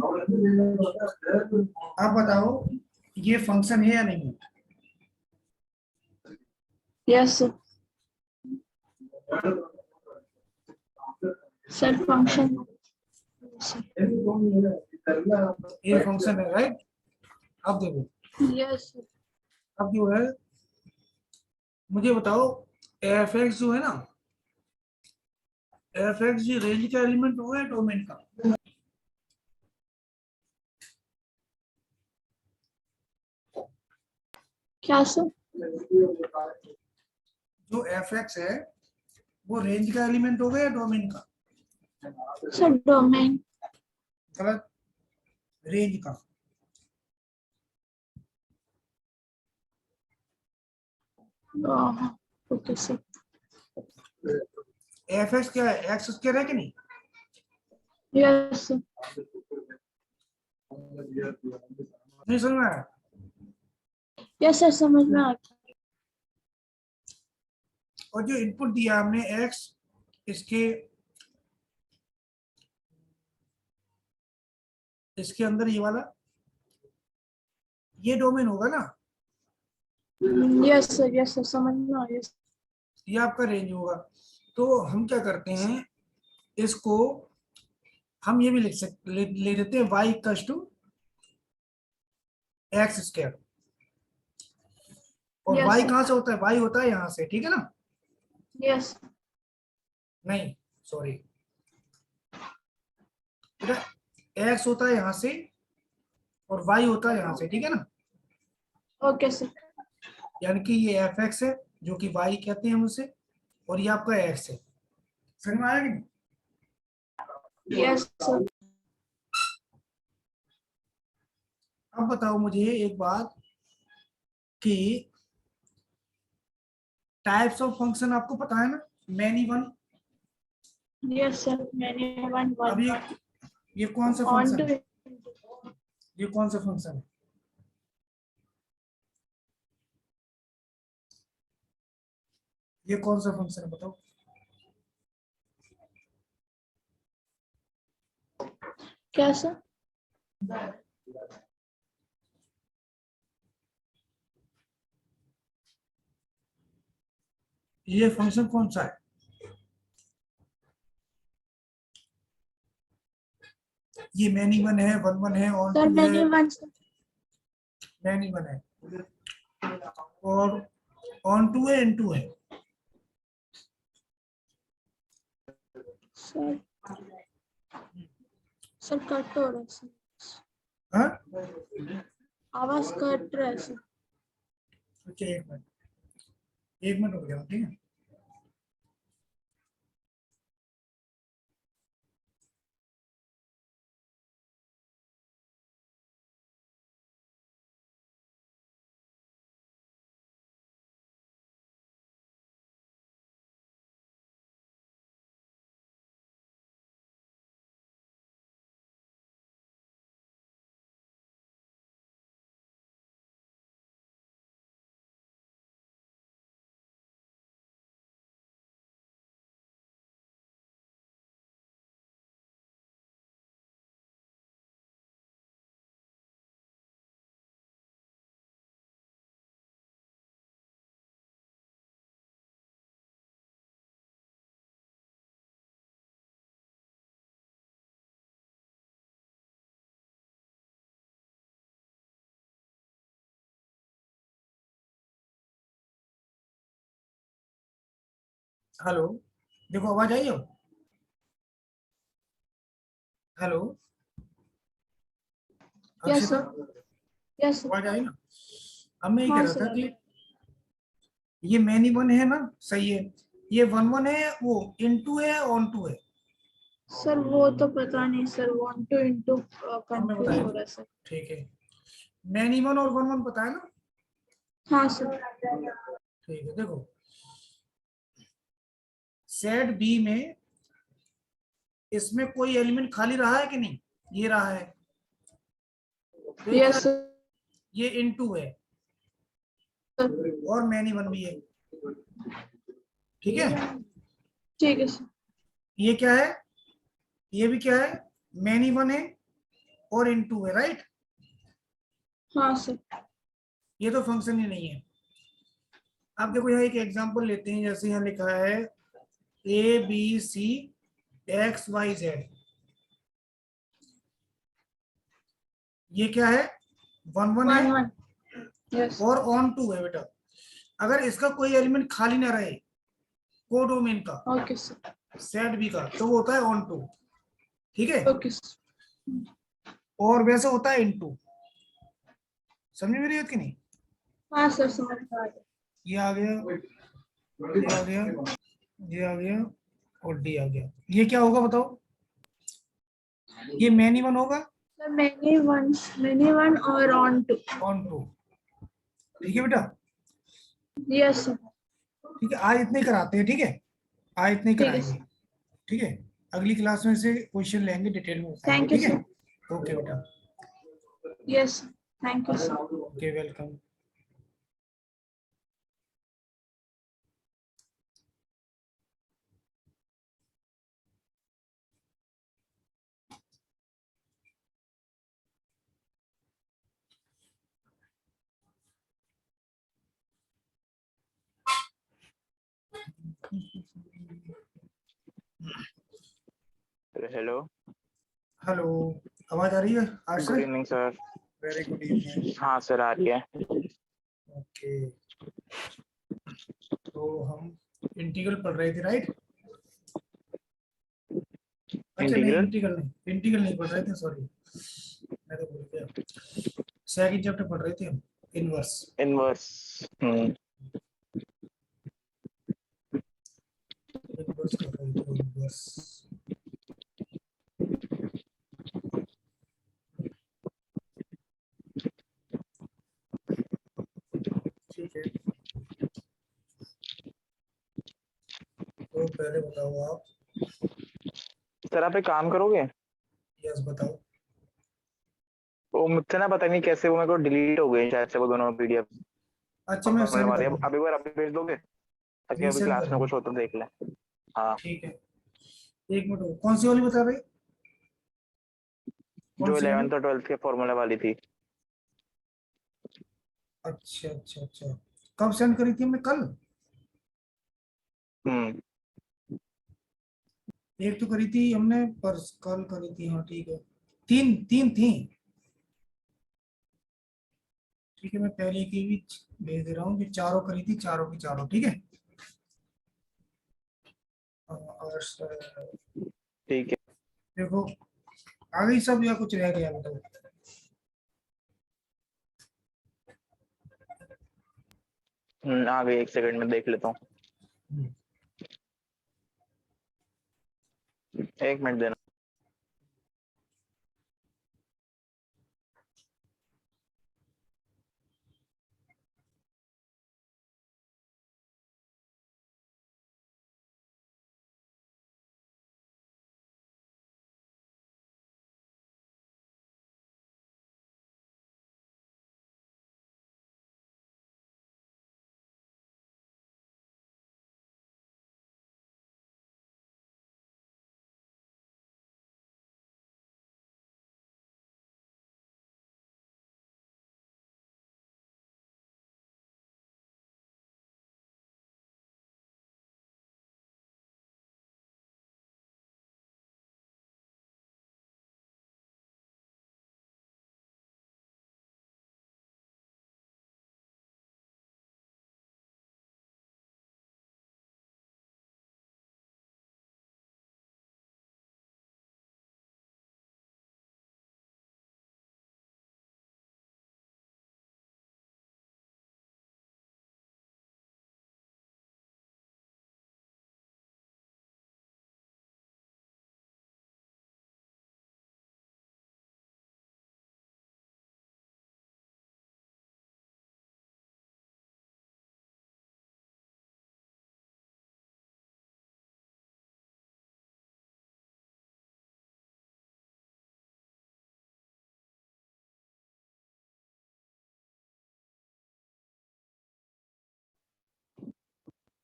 आप बताओ ये फंक्शन है या नहीं है? Yes sir. Sir function. ये फंक्शन है, राइट। अब देखो, यस सर। अब जो है मुझे बताओ f(x) जो है ना, f(x) जी रेंज का एलिमेंट होगा या डोमेन का? क्या सर? जो f(x) है वो रेंज का एलिमेंट होगा या डोमेन का? Sir domain. गलत, रेंज का। Okay sir. f(x) क्या है? x स्क्वायर है कि नहीं? Yes sir. नहीं समझ में आया? यस सर, समझ में आ गया। और जो इनपुट दिया हमने x, इसके अंदर ये वाला, ये डोमेन होगा ना, यस सर, समझ में आ गया। ये आपका रेंज होगा। तो हम क्या करते हैं, इसको हम ये भी लिख सकते, ले देते हैं y equals to X square. और यस y सर। कहाँ से होता है? y होता है यहाँ से, ठीक है ना? यस नहीं सॉरी, x होता है यहाँ से और y होता है यहाँ से, ठीक है ना? Okay sir. यानी कि ये fx है जो कि y कहते हैं हम उसे, और ये आपका x है। समझ में आया कि नहीं? Yes sir. अब बताओ मुझे एक बात कि टाइप्स ऑफ फंक्शन आपको पता है ना, मैनी वन। यस सर, मैंने वन अब वन ये कौन सा ऑन फंक्शन टू। है? ये कौन सा फंक्शन है? ये कौन सा फंक्शन है बताओ? क्या सर? ये फंक्शन कौन सा है? ये मैनी वन है, वन है, ऑन सर टू मैंने है, वन मैनी वन है, और ऑन टू है, इन टू है। सर। सर कट हो रहा है सर, हाँ आवाज कट रहा है सर। अच्छा एक मिनट हो गया, ठीक है। हेलो, देखो आवाज आई हो? Hello yes Akshita, sir. Yes sir. आवाज आई ना? अब मैं ये कह हाँ रहा था सर। कि ये मैनी वन है ना, सही है। ये वन है, वो इन टू है, ऑन टू है। सर वो तो पता नहीं सर, वन टू इंटू अब मैं कंफ्यूज बताया, हो रहा है सर। ठीक है। मैनी वन और वन पता है ना? हाँ सर। ठीक है, देखो सेट बी में इसमें कोई एलिमेंट खाली रहा है कि नहीं? ये रहा है, तो ये क्या? Yes sir. ये इनटू है और मैनी वन भी है, ठीक है। ठीक है सर। ये क्या है? ये भी क्या है? मैनी वन है और इनटू है, राइट। हाँ सर। ये तो फंक्शन ही नहीं है। अब देखो यहाँ एक एग्जांपल लेते हैं, जैसे यहाँ लिखा है A B C X Y Z. ये क्या है? वन है वन यस। और ऑन टू है बेटा। अगर इसका कोई एलिमेंट खाली ना रहे कोडोमेन का, ओके सर। सेट बी का, तो वो होता है ऑन टू, ठीक है। Okay sir. और वैसे होता है इनटू। समझ मेरी बात कि नहीं? हाँ सर, समझ में आ गया। ये आ गया, ये आ गया, ये आ गया और डी आ गया। ये क्या होगा बताओ? ये मैनी वन होगा, सर मैंने वन और ऑन टू। ऑन टू, ठीक है बेटा। Yes sir. ठीक है, आज इतने कराते हैं, ठीक है, आज इतने ठीक है कराएंगे, सर। ठीक है। अगली क्लास में से क्वेश्चन लेंगे, डिटेल में बताएंगे, थैंक यू ठीक है? सर। ओके बेटा, yes, thank you sir. Okay, welcome. Hello, hello, आवाज आ रही है आज गुड से? Evening sir. Very good evening. हाँ सर, आ रही है। ओके, तो हम इंटीग्रल पढ़ रहे थे, राइट? अच्छा नहीं, इंटीग्रल इंटीग्रल नहीं पढ़ रहे थे, सॉरी, मैं तो भूल गया। सेकंड चैप्टर पढ़ रहे थे हम, इनवर्स। इनवर्स। इनवर्स कर रहे थे, इनवर्स। ठीक है, तो पहले बताओ आप। सर आप एक काम करोगे? यस, बताओ। वो मुझसे ना पता नहीं कैसे वो मेरे को डिलीट हो गए शायद से, वो दोनों पीडीएफ अच्छा, मैं होने सेंड वाली कर है। दूंगा, अभी बार अभी भेज दोगे ताकि अभी रीसेंड कर क्लास में दूंगा। कुछ हो तो देख ले। हाँ, ठीक है, एक मिनट रुको। कौन सी वाली बता भाई? कौन जो सी वाली? 11th और 12th के फॉर्मूला वाली थी। अच्छा अच्छा अच्छा, कब सेंड करी थी हमने? कल? हम्म एक तो करी थी हमने, पर कल करी थी, हाँ ठीक है। तीन तीन थी। ठीक है, मैं पहले की भी भेज दे रहा हूँ कि चारों करी थी, चारों की चारों, ठीक है। और ठीक है। देखो, आ गई सब या कुछ रह गया बताओ? आ गई, एक सेकंड में देख लेता हूँ। एक मिनट देना।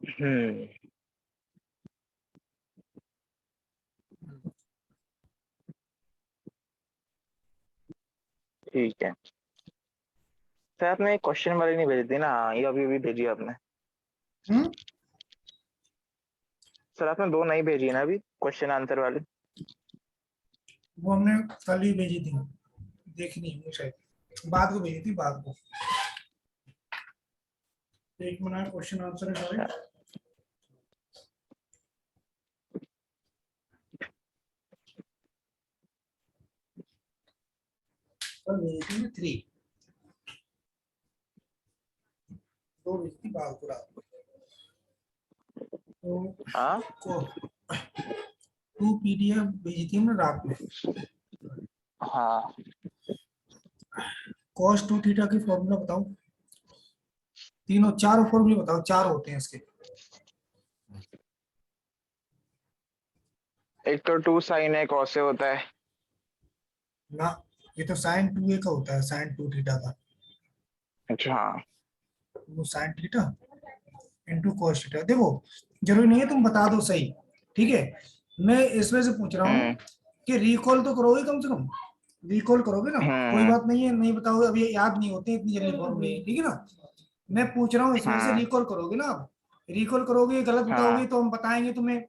हम्म ठीक है सर, आपने क्वेश्चन वाली नहीं भेजी थी ना? ये अभी अभी भेजी आपने। हम्म, सर आपने दो नहीं भेजी है ना अभी, क्वेश्चन आंसर वाली? वो हमने कल ही भेजी थी, देखनी है शायद, बाद को भेजी थी, बाद को। एक मिनट, क्वेश्चन आंसर है सारे। कल भेजी थी मैं 3, दो भेजी थी बाद को रात को। तो हाँ, को 2 पीडीएफ भेजी थी हमने रात में। हाँ। cos 2 थीटा की फॉर्मूला बताओ, तीनों चारों फॉर्मूले बताओ, चार होते हैं इसके। एक तो 2 साइन है cos से होता है। ना, ये तो साइन 2a का होता है, साइन 2 थीटा का। अच्छा हाँ। वो sine theta into cos theta. देखो जरूरी नहीं है तुम बता दो सही, ठीक है। मैं इसमें से पूछ रहा हूँ हम्म कि रिकॉल तो करोगे, कम से कम रिकॉल करोगे ना। कोई हम्म बात नहीं है, नहीं बताओगे, अभी याद नहीं होते इतनी जल्दी फॉर्मूले, ठीक है ना। मैं पूछ रहा हूँ इसमें से हाँ रिकॉल करोगे ना आप। रिकॉल करोगे, गलत बताओगे हाँ तो हम बताएंगे तुम्हें,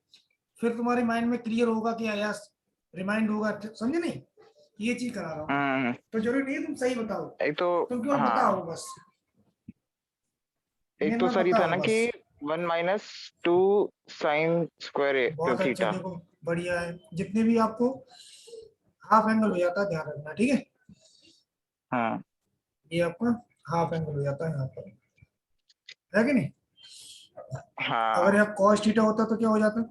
फिर तुम्हारे माइंड में क्लियर होगा कि यस, रिमाइंड होगा, समझे नहीं। ये चीज करा रहा हूँ, हम्म। तो जरूरी नहीं है तुम सही बताओ, एक तो तुम केवल हाँ, बताओ बस, एक मेन तो बात सर ये था बताओ ना कि बस। 1 - 2 साइन स्क्वायर बहुत अच्छा, थीटा। देखो बढ़िया है। जितने भी आपको हाफ एंगल हो जाता है ध्यान रखना, ठीक है। हाँ ये आपका हाफ एंगल हो जाता है यहाँ पर, है कि नहीं। अगर हाँ। यहाँ cos थीटा होता तो क्या हो जाता,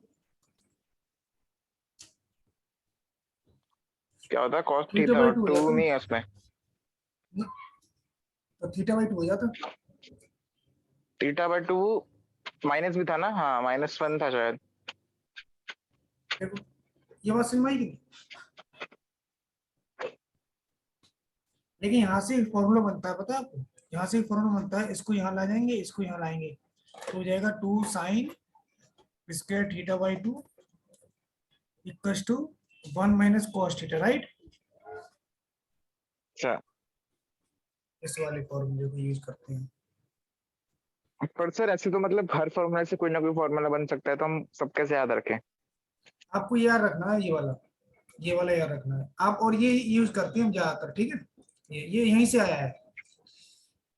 क्या होता है cos थीटा थीटा बाई और 2 हो 2 जाता नहीं है उसमें। ना, तो थीटा बाई 2 हो जाता। θ/2 माइनस भी था ना, हाँ -1 था शायद। देखो ये बात समझ में आई कि नहीं? लेकिन यहाँ से एक फॉर्मूला बनता है, पता है आपको। यहाँ से एक फॉर्मूला बनता है, इसको यहाँ ला जाएंगे, इसको यहाँ लाएंगे, तो हो जाएगा 2 sine square theta by 2 equals to 1 minus cos theta, right. अच्छा, इस वाले फॉर्मूले को यूज करते हैं। पर सर ऐसे तो मतलब हर फॉर्मूला से कोई ना कोई फॉर्मूला बन सकता है, तो हम सब कैसे याद रखें? आपको याद रखना है ये वाला, ये वाला याद रखना है आप, और ये यूज करते हैं हम ज्यादातर, ठीक है। ये यहीं से आया है,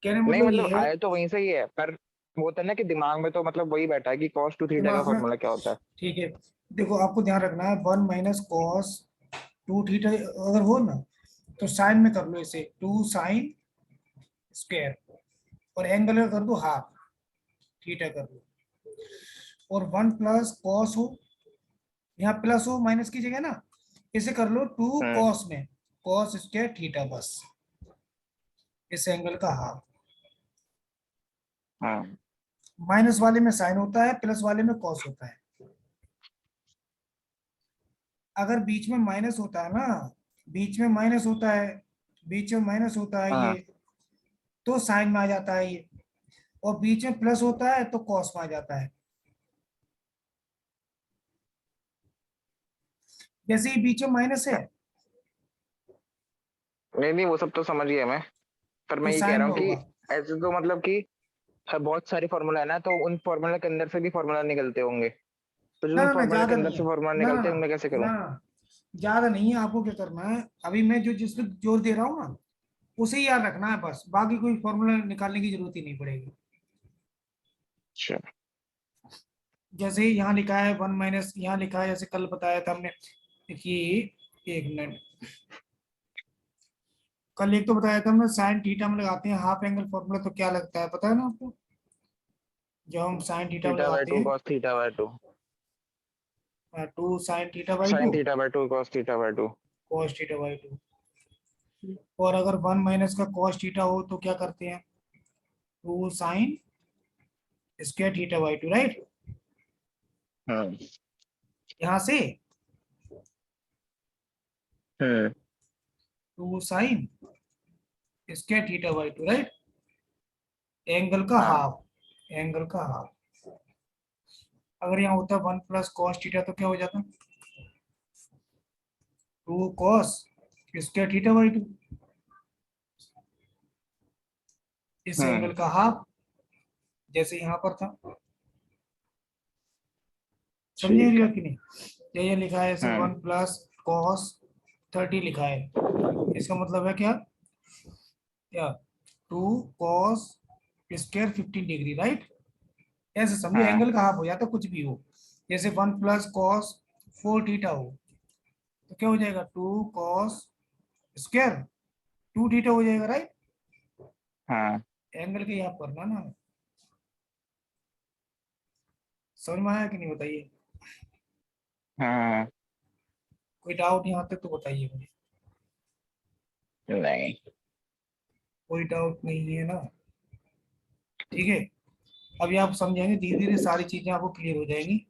कहने का नहीं मतलब मतलब ये है। आया तो वहीं से ही है, पर वो होता है ना कि दिमाग में तो मतलब वही बैठा है कि cos 2 θ का दिमाग में, फॉर्मूला क्या होता है। ठीक है। देखो आपको ध्यान रखना है, 1 माइनस कॉस 2 थीटा अगर हो ना, तो साइन में कर लो इसे 2 साइन स्क्वायर, और एंगल कर दो हाफ, थीटा कर लो। और 1 प्लस कॉस हो, यहाँ प्लस हो माइनस की जगह ना, इसे कर लो 2 हम्म कॉस में कॉस स्क्वायर थीटा, बस इस एंगल का हाफ। हाँ माइनस वाले में साइन होता है, प्लस वाले में कॉस होता है। अगर बीच में माइनस होता है ना, बीच में माइनस होता है, बीच में माइनस होता है ये, हाँ तो साइन में आ जाता है ये। और बीच में प्लस होता है तो कॉस में आ जाता है। जैसे ही बीच में माइनस है नहीं नहीं, वो सब तो समझ गया मैं, पर तो मैं ये कह साइन रहा में हूँ कि होगा। ऐसे तो मतलब कि बहुत सारे फॉर्मूला है ना, तो उन फॉर्मूला के अंदर से भी फॉर्मूला निकलते होंगे, तो जो ना उन ना ना, फॉर्मूला के ज्यादा अंदर नहीं से है। फॉर्मूला ना ना निकलते हैं उनमें कैसे करूँ? ना ना, ज्यादा नहीं है। आपको क्या करना है, अभी मैं जो जिस पे जोर दे रहा हूँ ना, उसे ही याद रखना है बस, बाकी कोई फॉर्मूला निकालने की जरूरत ही नहीं पड़ेगी। अच्छा जैसे यहाँ लिखा है 1 माइनस, यहाँ लिखा है जैसे कल बताया था हमने कि, एक मिनट, कल एक तो बताया था हमने साइन थीटा में लगाते हैं हाफ एंगल फॉर्मूला, तो क्या लगता है पता है ना आपको। जब हम साइन थीटा में लगाते θ/2 हैं, cos θ/2 2 sine theta by sin 2 θ/2 cos θ/2। Cos theta by 2। और अगर 1 माइनस का कॉस थीटा हो तो क्या करते हैं, 2 sine square theta by 2, right. Hmm यहाँ से hmm 2 sine square theta by 2, right. Angle का हाँ हाफ, एंगल का हाफ। अगर यहाँ होता 1 प्लस कॉस थीटा तो क्या हो जाता, 2 कॉस स्क्वायर थीटा बाई 2, इस हम्म एंगल का हाफ, जैसे यहाँ पर था। समझे मेरी ठीक है। बात कि नहीं। ये लिखा है ऐसे हम्म 1 प्लस कॉस 30 लिखा है, इसका मतलब है क्या, क्या 2 कॉस स्क्वायर 15 डिग्री, राइट। ऐसे समझो, हाँ एंगल का हाफ हो जाता कुछ भी हो। जैसे 1 प्लस कॉस 4 थीटा हो, तो क्या हो जाएगा 2 कॉस स्क्वायर 2 थीटा हो जाएगा, राइट। हाँ एंगल के यहाँ पर ना, समझ में आया कि नहीं बताइए। हाँ। कोई डाउट यहाँ तक तो बताइए मुझे। नहीं। कोई डाउट नहीं है ना, ठीक है। अभी आप समझेंगे, धीरे धीरे सारी चीजें आपको क्लियर हो जाएंगी।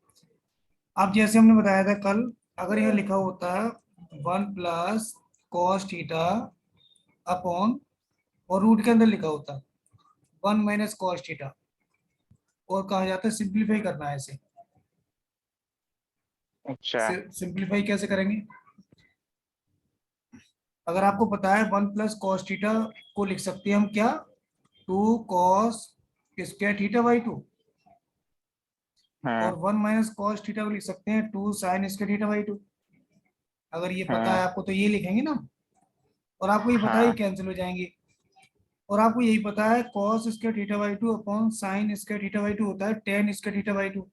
अब जैसे हमने बताया था कल अगर यहाँ लिखा होता 1 + cos थीटा अपॉन, और रूट के अंदर लिखा होता 1 - cos थीटा, और कहा जाता है सिंप्लीफाई करना है इसे। अच्छा। सिंप्लीफाई कैसे करेंगे? अगर आपको पता है 1 + cos थीटा को लिख सकते हैं हम क्या, 2 cos स्क्वायर थीटा बाई 2, और हाँ 1 - cos थीटा को लिख सकते हैं 2 sin स्क्वायर थीटा बाई 2। अगर ये पता है हाँ आपको तो ये लिखेंगे ना, और आपको ये पता है ये हाँ कैंसिल हो जाएंगे, और आपको यही पता है cos square theta by 2 upon sin square theta by 2 होता है tan स्क्वायर थीटा बाई 2।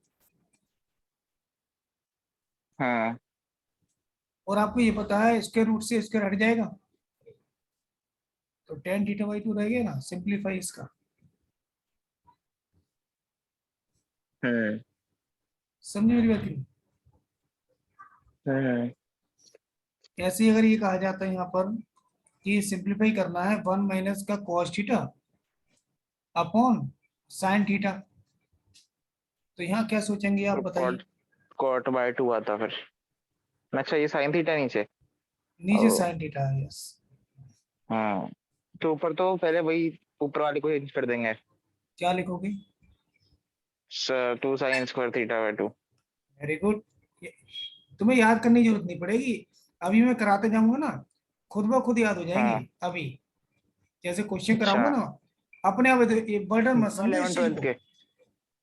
हाँ। और आपको ये पता है स्क्वायर रूट से स्क्वायर हट जाएगा, तो tan थीटा बाई 2 रहेगा ना, सिंप्लीफाई इसका। हम्म समझे मेरी बात की नहीं? हम्म। ऐसे ही अगर ये कहा जाता है यहाँ पर कि सिंप्लीफाई करना है 1 - का cos theta upon sin theta, तो यहाँ क्या सोचेंगे आप तो बताइए? कॉट बाय 2 आता फिर। अच्छा, ये साइन थीटा नीचे। नीचे ओ। sin थीटा है, यस। हाँ, तो ऊपर तो पहले वही ऊपर वाले को चेंज कर देंगे। क्या लिखोगे? 2 sin square theta by 2। Very good. तुम्हें याद करने की जरूरत नहीं पड़ेगी, अभी मैं कराते जाऊंगा ना, खुद ब खुद याद हो जाएंगे हाँ। अभी। जैसे क्वेश्चन अच्छा। कराऊंगा ना, अपने आप ये बर्डन मत समझो इस 11 चीज 12 को। के।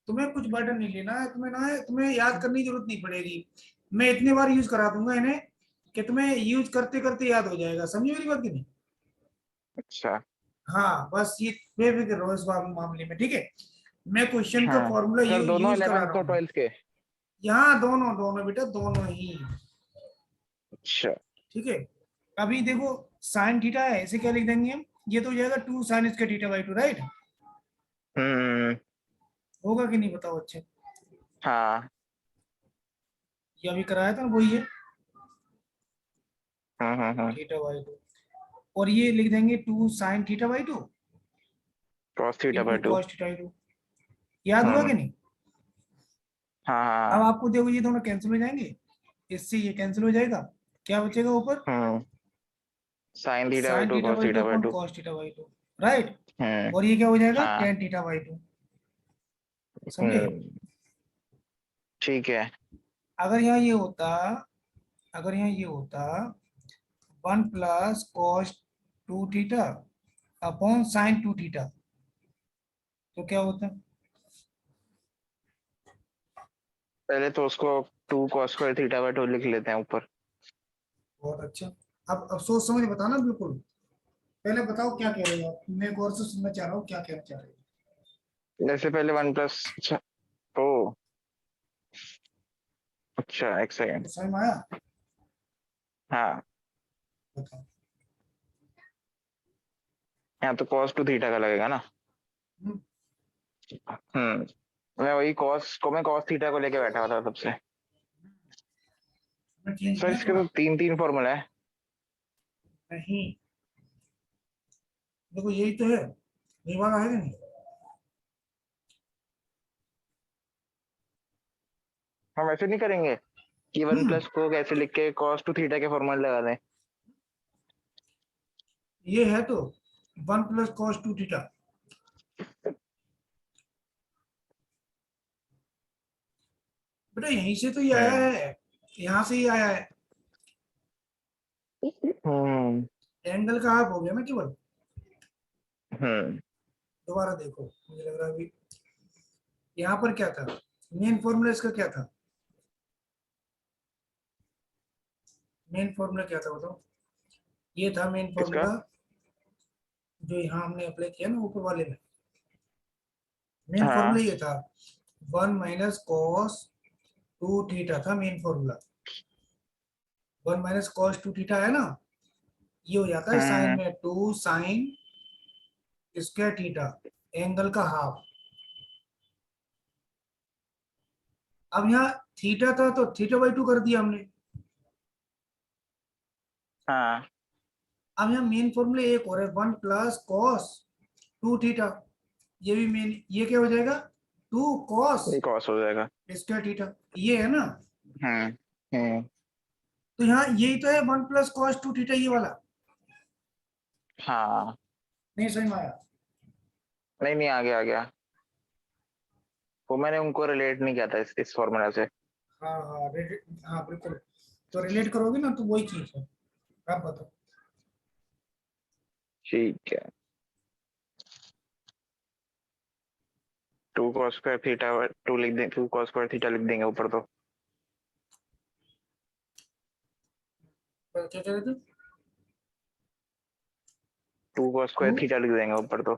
तुम्हें कुछ बर्डन नहीं लेना है, तुम्हें ना है, तुम्हें याद करने की जरूरत नहीं पड़ेगी। मैं इतने बार यूज करा दूंगा इन्हें कि तुम्हें यूज करते करते याद हो जाएगा। समझे मेरी बात की नहीं? अच्छा। हाँ, बस ये बेफिक्र रहो इस मामले में, ठीक है। मैं क्वेश्चन का हाँ फॉर्मूला सर, दोनों यूज करा 11th रहा और हूँ। 12th के। यहाँ दोनों दोनों बेटा, दोनों ही। अच्छा। ठीक है। अभी देखो, साइन थीटा है, इसे क्या लिख देंगे हम? ये तो हो जाएगा 2 sin square theta by 2, right? Hmm. होगा कि नहीं बताओ? अच्छे, हाँ ये अभी कराया था ना, वही है हाँ। थीटा बाई 2, और ये लिख देंगे 2 sin theta by 2 cos theta into by 2। Cos theta by 2। याद हुआ हम्म। कि नहीं? हाँ अब हाँ। आपको देखो ये दोनों कैंसिल हो जाएंगे, इससे ये कैंसिल हो जाएगा, क्या बचेगा ऊपर? Hmm. sin theta by sine 2 theta cos by 2 theta by upon 2। Cos theta by 2, right? Hmm. और ये क्या हो जाएगा? हाँ। tan theta by 2। समझे? हम्म। ठीक है। अगर यहाँ ये होता, अगर यहाँ ये होता 1 + cos 2 theta upon sine 2 theta, तो क्या होता? पहले तो उसको 2 cos स्क्वायर थीटा बाय 2 लिख लेते हैं ऊपर। बहुत अच्छा। अब सोच समझ बताना बिल्कुल। पहले बताओ क्या कह रहे हो आप, मैं गौर से सुनना चाह रहा हूँ क्या कहना चाह रहे हो। जैसे पहले 1 प्लस। अच्छा। ओ। अच्छा, एक सेकेंड। तो समझ में आया? हाँ, बताओ। यहाँ तो cos 2 थीटा का लगेगा ना। हम्म, मैं वही cos थीटा को लेके बैठा हुआ था सबसे। मैं चेंज सर, किया इसके थोड़ा? तो तीन तीन फॉर्मूला है। नहीं, देखो यही तो है, ये वाला है कि नहीं? हम ऐसे नहीं करेंगे कि 1 हम्म, प्लस को कैसे लिख के cos 2 थीटा के फॉर्मूला लगा दें। ये है तो 1 + cos 2 थीटा। बेटा यहीं से तो ये आया हम्म है, यहाँ से ही आया है। हम्म एंगल का हाफ हो गया ना केवल। हम्म। दोबारा देखो, मुझे लग रहा है अभी यहाँ पर क्या था, मेन फॉर्मूला इसका क्या था? मेन फॉर्मूला क्या था बताओ? ये था मेन किसका? फॉर्मूला, जो यहाँ हमने अप्लाई किया ना ऊपर वाले में। मेन फॉर्मूला हाँ ये था 1 - cos 2 थीटा था मेन फॉर्मूला। 1 - cos 2 थीटा है ना, ये हो जाता है साइन हम्म में 2 sin स्क्वायर थीटा, एंगल का हाफ। अब यहाँ थीटा था तो थीटा बाई 2 कर दिया हमने। हाँ। अब यहाँ मेन फॉर्मूला एक और है 1 + cos 2 थीटा, ये भी मेन, ये क्या हो जाएगा? 2 cos ये cos हो जाएगा। स्क्वायर थीटा, ये है ना। हम्म हम्म तो यहाँ यही तो है 1 प्लस कॉस 2 थीटा, ये वाला हाँ नहीं समझ में आया? नहीं नहीं, आ गया आ गया। वो मैंने उनको रिलेट नहीं किया था इस फॉर्मूला से। हाँ हाँ हाँ बिल्कुल, तो रिलेट करोगे ना तो वही चीज है। आप बताओ। ठीक है, 2 cos स्क्वायर थीटा 2 लिख दें, 2 cos स्क्वायर थीटा लिख देंगे ऊपर तो। क्या कह रहे थे? 2 cos स्क्वायर टू, थीटा लिख देंगे ऊपर तो।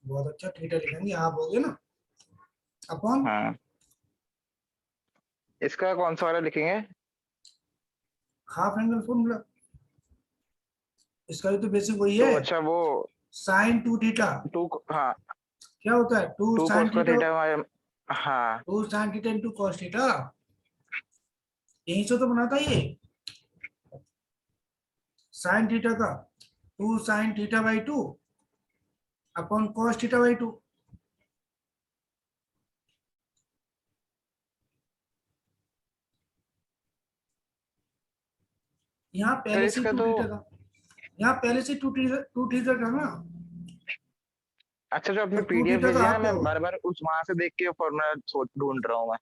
बहुत अच्छा, थीटा लिखेंगे, आप बोगे ना अपॉन हाँ, इसका कौन सा वाला लिखेंगे? हाफ एंगल फॉर्मूला, इसका भी तो बेसिक वही तो है, अच्छा वो साइन 2 थीटा। 2, हाँ क्या होता है 2 2 cos sign square theta, theta हाँ 2 sine theta into cos theta, यहीं से तो बना था ये साइन थीटा का, 2 sine theta by 2 upon cos theta by 2। यहाँ फिर पहले से इसका 2 तो थीटा था, यहाँ पहले से 2 थीटा था ना, अच्छा, जो आपने तो 2 पीडीएफ थीटा भेज तो दिया ना, आपको मैं बार बार उस वहां से देख के फॉर्मूला सोच ढूंढ रहा हूँ, मैं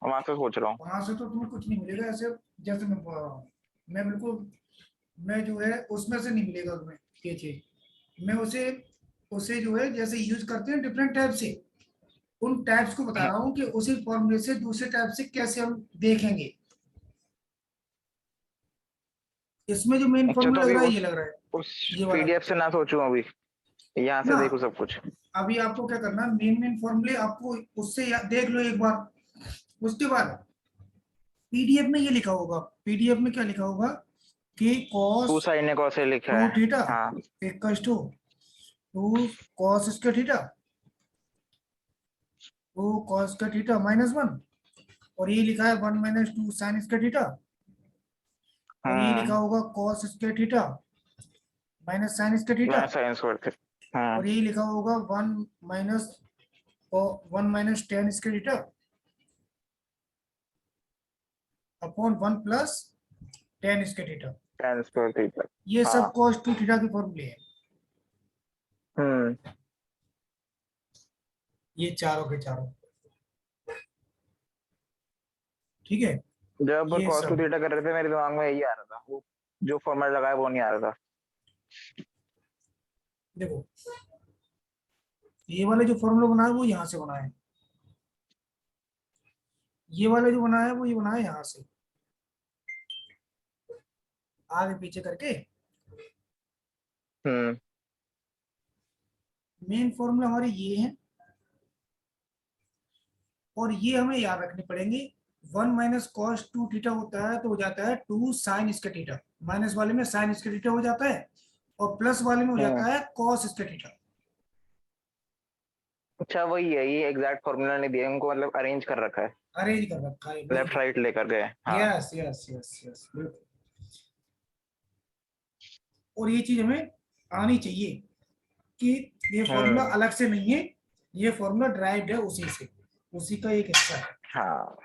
वहां से सोच रहा हूँ। वहां से तो तुम्हें कुछ नहीं मिलेगा ऐसे, जैसे मैं बोल रहा हूँ, मैं बिल्कुल, मैं जो है उसमें से नहीं मिलेगा तुम्हें ये चीज, मैं उसे उसे जो है जैसे यूज करते हैं डिफरेंट टाइप से, उन टाइप्स को बता रहा हूँ कि उसी फॉर्मूले से दूसरे टाइप से कैसे हम देखेंगे। इसमें जो मेन अच्छा, तो फॉर्मूला लग अभी रहा है ये उस लग रहा है, उस ये वाला। पीडीएफ से ना सोचूं, अभी यहाँ से ना, देखो सब कुछ। अभी आपको क्या करना है, मेन मेन फॉर्मूले आपको उससे देख लो एक बार, उसके बाद पीडीएफ में ये लिखा होगा, पीडीएफ में क्या लिखा होगा कि टू cos साइन ने कौन से लिखा 2 है? थीटा हाँ equals to 2 cos square theta, 2 cos square theta minus 1, और ये लिखा है 1 माइनस 2 साइन स्क्वायर थीटा, और ये लिखा हाँ, होगा cos square theta minus sign square theta, मैं साइंस करते। हाँ और यही लिखा होगा 1 minus 1 minus ten square theta upon 1 plus ten square theta. Science करते ही। ये सब हाँ। cos 2 थीटा के फॉर्मूले हैं, हम्म। ये चारों के चारों, ठीक है, जब ये कॉस टू सब। थीटा कर रहे थे, मेरे दिमाग में यही आ रहा था, वो जो फॉर्मूला लगाया वो नहीं आ रहा था। देखो ये वाला जो फॉर्मूला बना है वो यहाँ से बना है, ये वाला जो बना है वो ये बना है यहाँ से, आगे पीछे करके। हम्म। मेन फॉर्मूला हमारे ये है, और ये हमें याद रखने पड़ेंगे। 1 माइनस कॉस 2 थीटा होता है तो हो जाता है 2 साइन स्क्वायर थीटा, माइनस वाले में साइन स्क्वायर थीटा हो जाता है, और प्लस वाले में हो हम्म। जाता है कॉस स्क्वायर थीटा। अच्छा, वही है, ये एग्जैक्ट फॉर्मूला नहीं दिया उनको, मतलब अरेंज कर रखा है, अरेंज कर रखा है लेफ्ट बिल्कुल। राइट लेकर गए। हाँ। यस यस यस यस बिल्कुल, और ये चीज हमें आनी चाहिए कि ये फॉर्मूला हम्म। अलग से नहीं है, ये फॉर्मूला ड्राइव्ड है उसी से, उसी का एक हिस्सा है। हाँ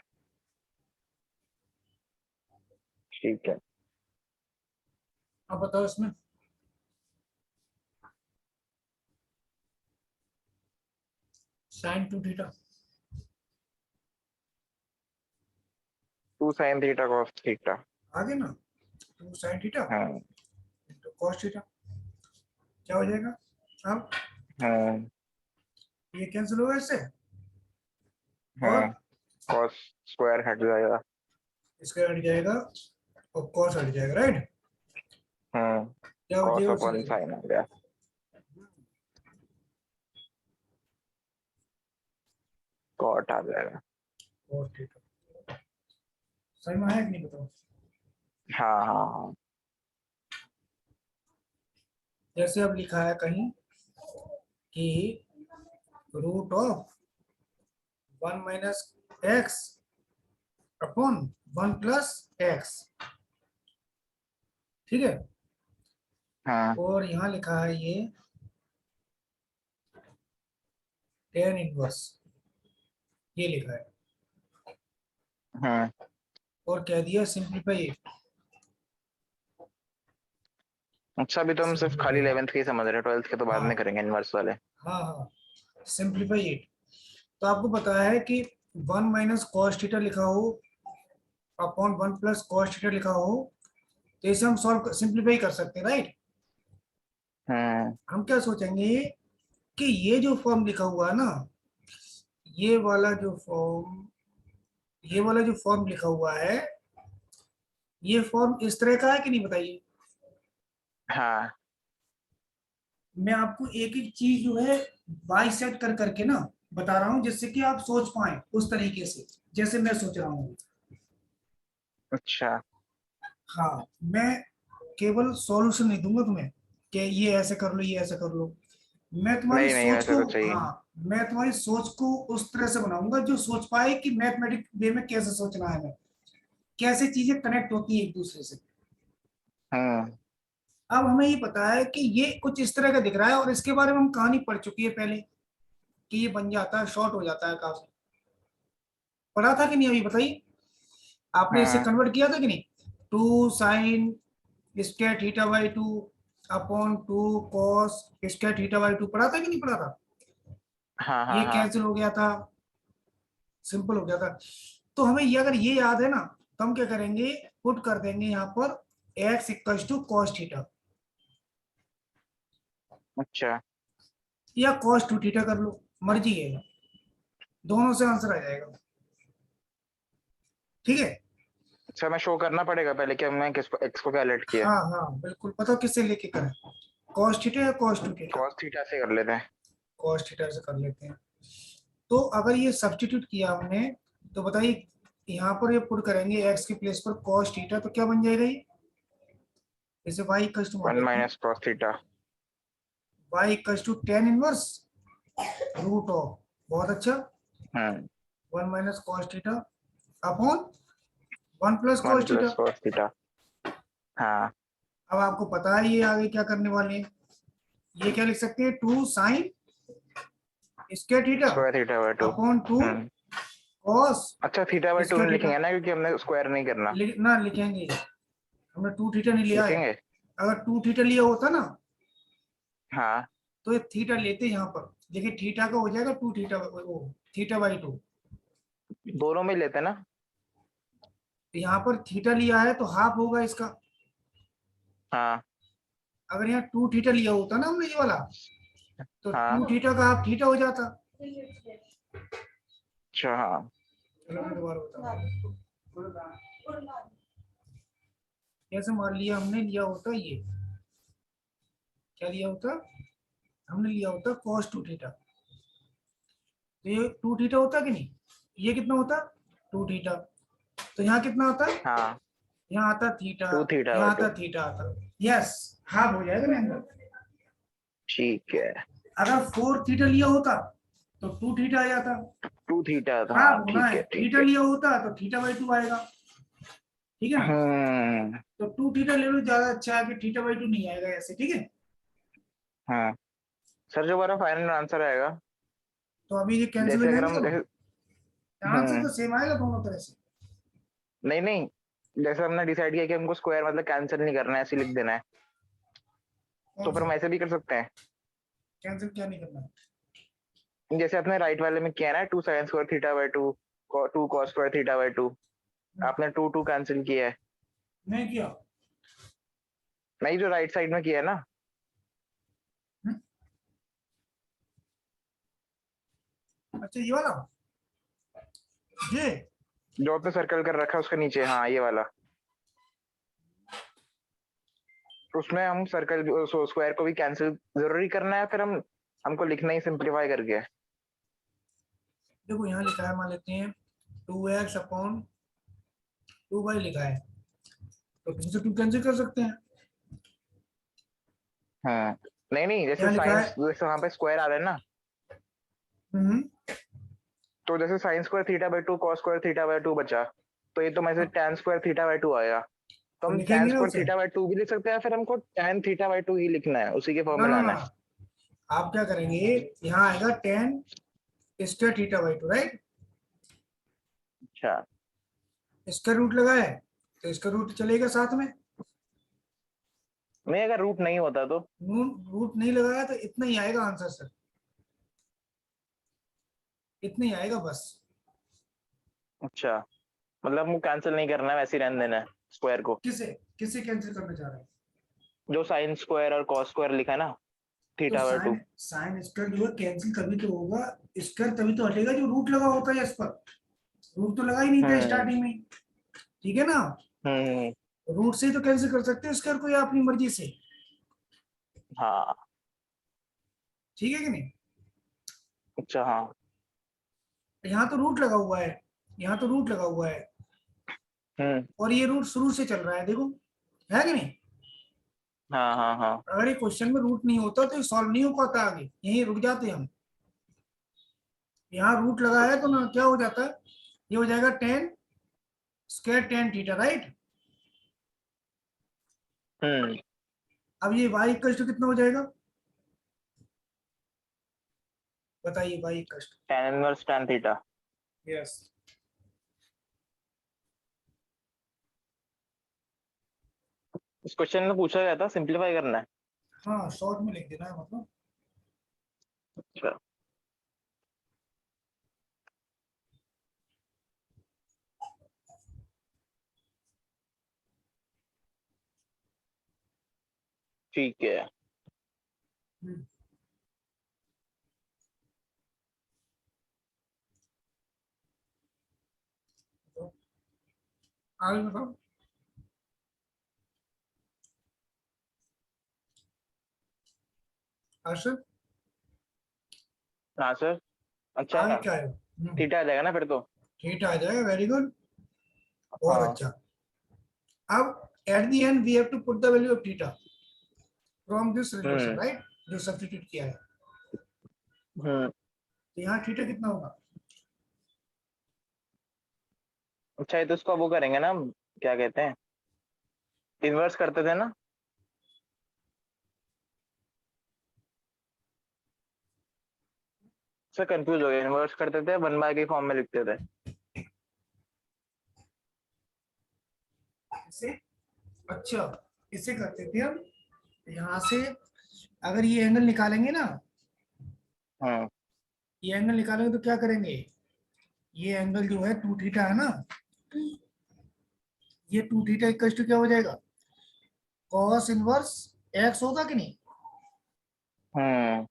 ठीक है। अब बताओ इसमें, sine 2 theta, 2 sine theta cos theta. आगे ना, 2 साइन थीटा हाँ। इंटू कॉस थीटा, क्या हो जाएगा अब, हाँ। ये कैंसिल होगा इससे, और हाँ, कॉस स्क्वायर हट जाएगा। इसका हट जाएगा, और कॉस हट जाएगा, राइट, हाँ, क्या हो कॉस जाएगा उसी अपॉन जगह, साइन आ गया। कॉट आ जाएगा। Cos theta. सही में है कि नहीं बताओ? हाँ हाँ हाँ। जैसे अब लिखा है कहीं कि root of 1 minus X upon 1 plus X, ठीक है, हाँ और यहाँ लिखा है ये टेन इनवर्स, ये लिखा है, हाँ। और कह दिया सिंप्लीफाई। अच्छा, अभी तो हम सिर्फ खाली 11th के ही समझ रहे हैं, 12th के तो बाद हाँ में करेंगे इनवर्स वाले। हाँ हाँ, सिंप्लीफाई 8। तो आपको पता है कि 1 माइनस कॉस थीटा लिखा हो अपॉन 1 प्लस कॉस थीटा लिखा हो, तो इसे हम सॉल्व सिंप्लीफाई कर सकते हैं, राइट। हम्म। हम क्या सोचेंगे कि ये जो फॉर्म लिखा हुआ है ना, ये वाला जो फॉर्म, ये वाला जो फॉर्म लिखा हुआ है, ये फॉर्म इस तरह का है कि नहीं, बताइए। हाँ मैं आपको एक एक चीज जो है बाइसेक्ट कर करके ना बता रहा हूं, जिससे कि आप सोच पाए उस तरीके से जैसे मैं सोच रहा हूँ। अच्छा। हाँ, मैं केवल सॉल्यूशन नहीं दूंगा तुम्हें कि ये ऐसे कर लो, ये ऐसे कर लो। मैं तुम्हारी नहीं नहीं, सोच वैसे को, तो चाहिए। हाँ, मैं तुम्हारी सोच को उस तरह से बनाऊंगा जो सोच पाए कि मैथमेटिक वे में कैसे सोचना है, मैं कैसे चीजें कनेक्ट होती है एक दूसरे से। हम्म। अब हमें ये पता है कि ये कुछ इस तरह का दिख रहा है, और इसके बारे में हम कहानी पढ़ चुकी है पहले कि ये बन जाता है, शॉर्ट हो जाता है काफी। पढ़ा था कि नहीं, अभी बताइए। आपने इसे हाँ कन्वर्ट किया था कि नहीं? 2 sin square theta by 2 upon 2 cos square theta by 2, पढ़ा था कि नहीं पढ़ा था? हाँ हाँ ये हाँ। कैंसिल हो गया था, सिंपल हो गया था। तो हमें ये अगर ये याद है ना, तो हम क्या करेंगे, पुट कर देंगे यहाँ पर x equal to cos theta, अच्छा या cos 2 थीटा कर लो, मर्जी है, दोनों से आंसर आ जाएगा। ठीक है। अच्छा, मैं शो करना पड़ेगा पहले कि हमने किसको एक्स को क्या लेट किया है। हाँ हाँ बिल्कुल, पता किससे लेके करें, cos थीटा या cos 2 थीटा? कॉस थीटा से कर लेते हैं। cos थीटा से कर लेते हैं। तो अगर ये सब्स्टिट्यूट किया हमने, तो बताइए, यहाँ पर ये पुट करेंगे x की प्लेस पर cos थीटा, तो क्या बन जाएगा ये? इसे y इक्वल टू मान 1 लेते हैं, minus cos theta. y equal to tan inverse root of, बहुत अच्छा, hmm. 1 minus cos theta upon 1 plus 1 cos theta. Plus cos theta. हाँ। अब आपको पता है ये आगे क्या करने वाले हैं, ये क्या लिख सकते हैं, 2 sine square theta square theta by 2। Upon 2 hmm. Cos अच्छा, थीटा बाय 2 स्क्वायर नहीं थीटा। लिखेंगे ना, क्योंकि हमने स्क्वायर नहीं करना। ना लिखेंगे, हमने 2 थीटा नहीं लिया है। लिखेंगे। अगर 2 थीटा लिया होता ना, हाँ। तो ये थीटा लेते यहाँ पर, देखिए थीटा का हो जाएगा 2 थीटा, वो थीटा बाई 2। दोनों में ही लेते हैं ना। यहाँ पर थीटा लिया है तो हाफ होगा इसका। हाँ अगर यहाँ 2 थीटा लिया होता ना हमने ये वाला, तो 2 हाँ। थीटा का हाफ थीटा हो जाता। अच्छा हाँ। चलो मैं दोबारा बताऊँ, जैसे मान लिया हमने लिया होता ये, क्या लिया होता, हमने लिया होता cos 2 थीटा, तो ये 2 थीटा होता कि नहीं, ये कितना होता, 2 थीटा, तो यहाँ कितना आता, हाँ, यहाँ आता थीटा, 2 थीटा यहाँ बाय आता 2। थीटा आता, यस, हाफ हो जाएगा ना एंगल। ठीक है। अगर 4 थीटा लिया होता तो 2 थीटा आ जाता, 2 थीटा, हाफ हाँ होना ठीक है, है ठीक थीटा है। लिया होता तो थीटा बाई 2 आएगा, ठीक है ना। हम्म। तो 2 थीटा ले लो, ज्यादा अच्छा है कि थीटा बाई 2 नहीं आएगा ऐसे, ठीक है। हाँ सर, जो हमारा फाइनल आंसर आएगा, तो अभी ये कैंसिल हो जैसे अगर जाएंगे हम दोनों, जैसे। आंसर हम्म। तो सेम आएगा दोनों तरह से। नहीं नहीं, जैसे हमने डिसाइड किया कि हमको स्क्वायर मतलब कैंसिल नहीं करना है, ऐसे लिख देना है, तो कौन फिर सा हम ऐसे भी कर सकते हैं। कैंसिल, क्या नहीं करना है? जैसे अपने राइट वाले में किया ना, 2 sine square theta by 2, 2 cos square theta by 2। आपने 2 2 कैंसिल किया है। नहीं किया। नहीं, जो राइट साइड में किया है ना। हम्म, अच्छा ये वाला, ये जो आपने सर्कल कर रखा है उसके नीचे, हाँ ये वाला। उसमें हम सर्कल स्क्वायर को भी कैंसिल जरूरी करना है, फिर हमको लिखना ही सिंप्लीफाई करके है। देखो यहाँ लिखा है, मान लेते हैं 2x अपॉन 2y लिखा है, तो 2 से 2 कैंसिल कर सकते हैं। हाँ। नहीं नहीं, जैसे यहाँ लिखा है, साइंस, जैसे वहां पे स्क्वायर आ रहा है ना, हम्म, तो जैसे sign square theta by 2 cos square theta by 2 बचा, तो ये तो मैं से tan स्क्वायर थीटा बाय 2 आएगा। तो तो हम tan लिखेंगे ना स्क्वायर उसे। थीटा बाय 2 भी लिख सकते हैं, फिर हमको tan थीटा बाय 2 ही लिखना है, उसी के फॉर्म ना में ना लाना ना, है। आप क्या करेंगे, यहाँ आएगा tan square theta by 2, right. अच्छा। स्क्वायर रूट लगाया है तो स्क्वायर रूट चलेगा साथ में, नहीं अगर रूट नहीं होता तो रूट नहीं लगाया तो इतना ही आएगा आंसर सर, इतना ही आएगा बस। अच्छा, मतलब मुझे कैंसिल नहीं करना है, वैसे ही रहने देना है स्क्वायर को। किसे किसे कैंसिल करना चाह रहे हैं? जो साइन स्क्वायर और कॉस स्क्वायर लिखा है ना, तो theta by 2। Sine sine square जो है कैंसिल तभी तो होगा, स्क्वायर तभी तो हटेगा जो रूट लगा होता है इस पर, रूट तो लगा ही नहीं था हम्म स्टार्टिंग में, ठीक है ना। हम्म। रूट से तो कैंसिल कर सकते हैं स्क्वायर को या अपनी मर्जी से, हाँ। ठीक है कि नहीं। अच्छा हाँ। यहाँ तो रूट लगा हुआ है, यहाँ तो रूट लगा हुआ है हम्म। और ये रूट शुरू से चल रहा है, देखो है कि नहीं। हाँ हाँ हाँ। अगर ये क्वेश्चन में रूट नहीं होता तो सॉल्व नहीं हो पाता, आगे यहीं रुक जाते हम। यहाँ रूट लगा है तो ना क्या हो जाता है, ये हो जाएगा tan square tan theta, right. Hmm. अब ये वाई कष्ट कितना हो जाएगा, बताइए वाई कष्ट। tan inverse tan theta. Yes, इस क्वेश्चन में पूछा गया था सिंपलीफाई करना है। हाँ शॉर्ट में लिख देना है मतलब। अच्छा। ठीक है। हम्म, तो आगे बताओ। आशा हाँ सर। अच्छा, आगे क्या है, थीटा आ जाएगा ना फिर तो। थीटा आ जाएगा, वेरी गुड, बहुत हाँ। अच्छा। अब at the end we have to put the value of theta from this relation, hmm right, जो सब्स्टिट्यूट किया है। हम्म। तो यहाँ थीटा कितना होगा, अच्छा, ये तो उसको वो करेंगे ना, क्या कहते हैं, इन्वर्स करते थे ना। सर कंफ्यूज हो गया, इन्वर्स करते थे 1/, के फॉर्म में लिखते थे। इसे, अच्छा इसे करते थे हम, यहाँ से अगर ये एंगल निकालेंगे ना, हम्म ये एंगल निकालेंगे तो क्या करेंगे, ये एंगल जो है टू थीटा है ना, ये टू थीटा इक्वल टू क्या हो जाएगा, कॉस इनवर्स एक्स होगा कि नहीं। हम्म।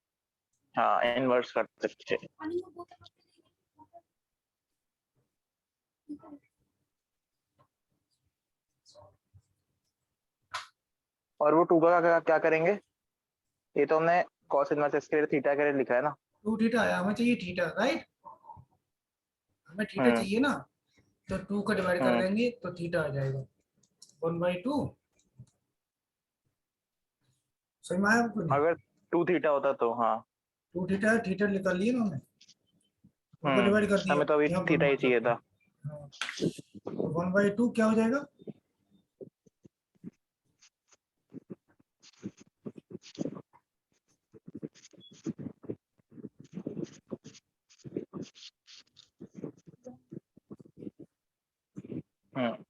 हाँ इन्वर्स करते थे। और वो 2 का क्या करेंगे, ये तो हमने कॉस इनवर्स स्क्वायर थीटा के लिए लिखा है ना। टू थीटा है, हमें चाहिए थीटा, राइट, हमें थीटा हम्म चाहिए ना, तो टू का डिवाइड कर हम्म। देंगे तो थीटा आ जाएगा 1/2। समझ में आया आपको नहीं, अगर 2 थीटा होता तो हाँ। टू थीटा थीटा निकाल लिए ना हमने, टू का डिवाइड कर दिया, हमें तो अभी यहाँ थीटा दोनों ही आ चाहिए जाते हैं। था। हाँ, तो 1/2 क्या हो जाएगा, हम्म।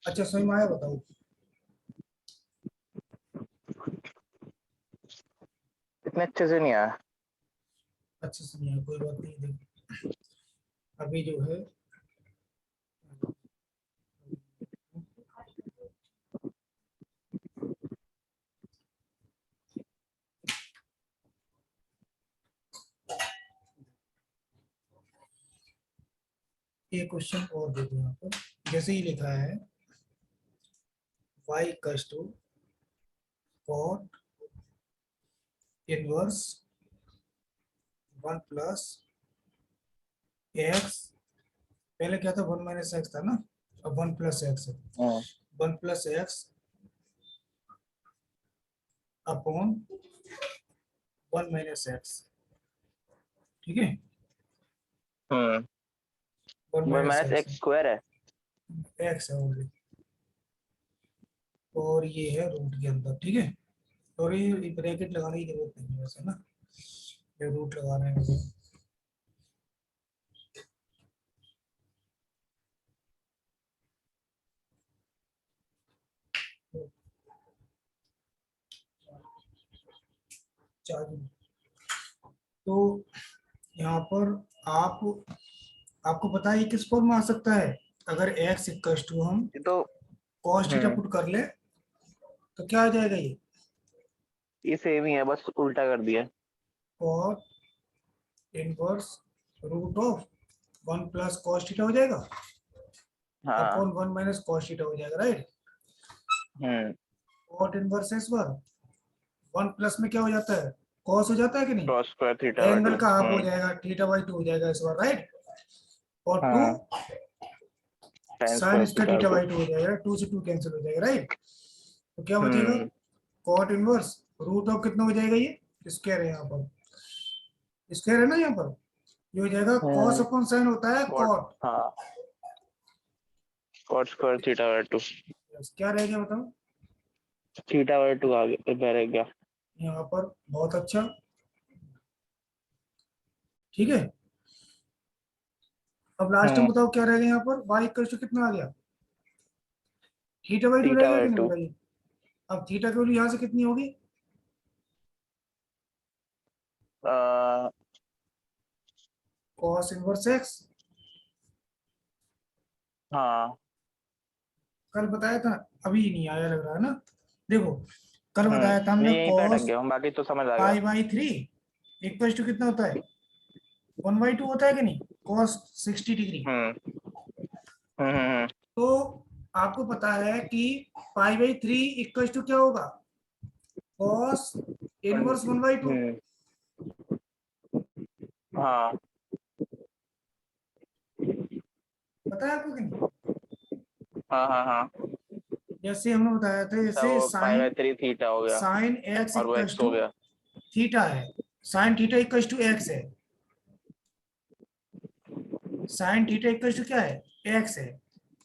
अच्छा समझ में आया, बताओ। इतने अच्छे से नहीं आया। अच्छा समझ आया, कोई बात नहीं, देखो अभी जो है एक क्वेश्चन और देखो यहाँ पर, जैसे ही लिखा है y equals to cot inverse 1 plus X, पहले क्या था 1 माइनस एक्स था ना, अब 1 प्लस एक्स है, हम्म 1 plus x upon 1 minus x, ठीक है, हम्म। 1 one minus minus x x square है। है, एक्स है ओनली, और ये है रूट के अंदर, ठीक है, और ये ब्रैकेट लगाने की जरूरत नहीं है वैसे ना, ये रूट लगा रहे हैं, चार्जिंग। तो यहाँ पर आप आपको पता है ये किस फॉर्म में आ सकता है? अगर x इक्वल टू हम ये तो cos थीटा पुट कर ले तो क्या आ जाएगा? ये सेम ही है, बस उल्टा कर दिया। cos inverse root of 1 plus cos theta हो जाएगा हाँ। अपॉन 1 माइनस cos थीटा हो जाएगा, राइट? हम्म। cot इनवर्स इस बार 1 प्लस में क्या हो जाता है? cos हो जाता है कि नहीं? cos square theta by angle 2। का हाफ हो जाएगा, थीटा बाई 2 हो जाएगा इस बार, राइट? और 2 हाँ, sin साइन स्क्वायर इसका थीटा थीटा बाय बाई 2 हो जाएगा, 2 से 2 कैंसिल हो जाएगा, राइट? तो क्या 2। बचेगा? cot इनवर्स रूट ऑफ कितना हो जाएगा? ये स्क्वायर है, यहाँ पर स्क्वायर है ना, यहाँ पर ये हो जाएगा cos अपॉन साइन होता है Cot, cot। हाँ, cot स्क्वायर थीटा बाय 2। क्या रह गया बताओ? थीटा बाय 2 आ गया, इधर रह गया। यहाँ पर बहुत अच्छा, ठीक है। अब लास्ट में बताओ क्या रह गया यहाँ पर? y इक्वल टू कितना आ गया? थीटा बाई 2 थीटा रहेगा कि बाय नहीं 2। बताइए? अब थीटा की वैल्यू यहाँ से कितनी होगी? cos inverse x। हाँ। कल बताया था, अभी नहीं आया लग रहा है ना? देखो, कल बताया था मैं हमने यहीं पे अटक cos गया हूँ, बाकी तो समझ आ गया। पाई बाई 3 इक्वल टू कितना होता है? 1/2 होता है कि नहीं? cos 60 degree. हम्म हम्म हम्म तो आपको पता है कि पाई बाई 3 इक्वल टू क्या होगा? cos inverse 1/2। हम्म, हाँ। पता है आपको कि नहीं? हाँ हाँ हाँ। जैसे हमने बताया था, तो जैसे वो पाई बाय साइन 3 थीटा हो गया साइन एक्स और वो इक्वल एक्स हो टू गया। थीटा है, sine theta equal to X है, साइन थीटा इक्वल टू क्या है? एक्स है।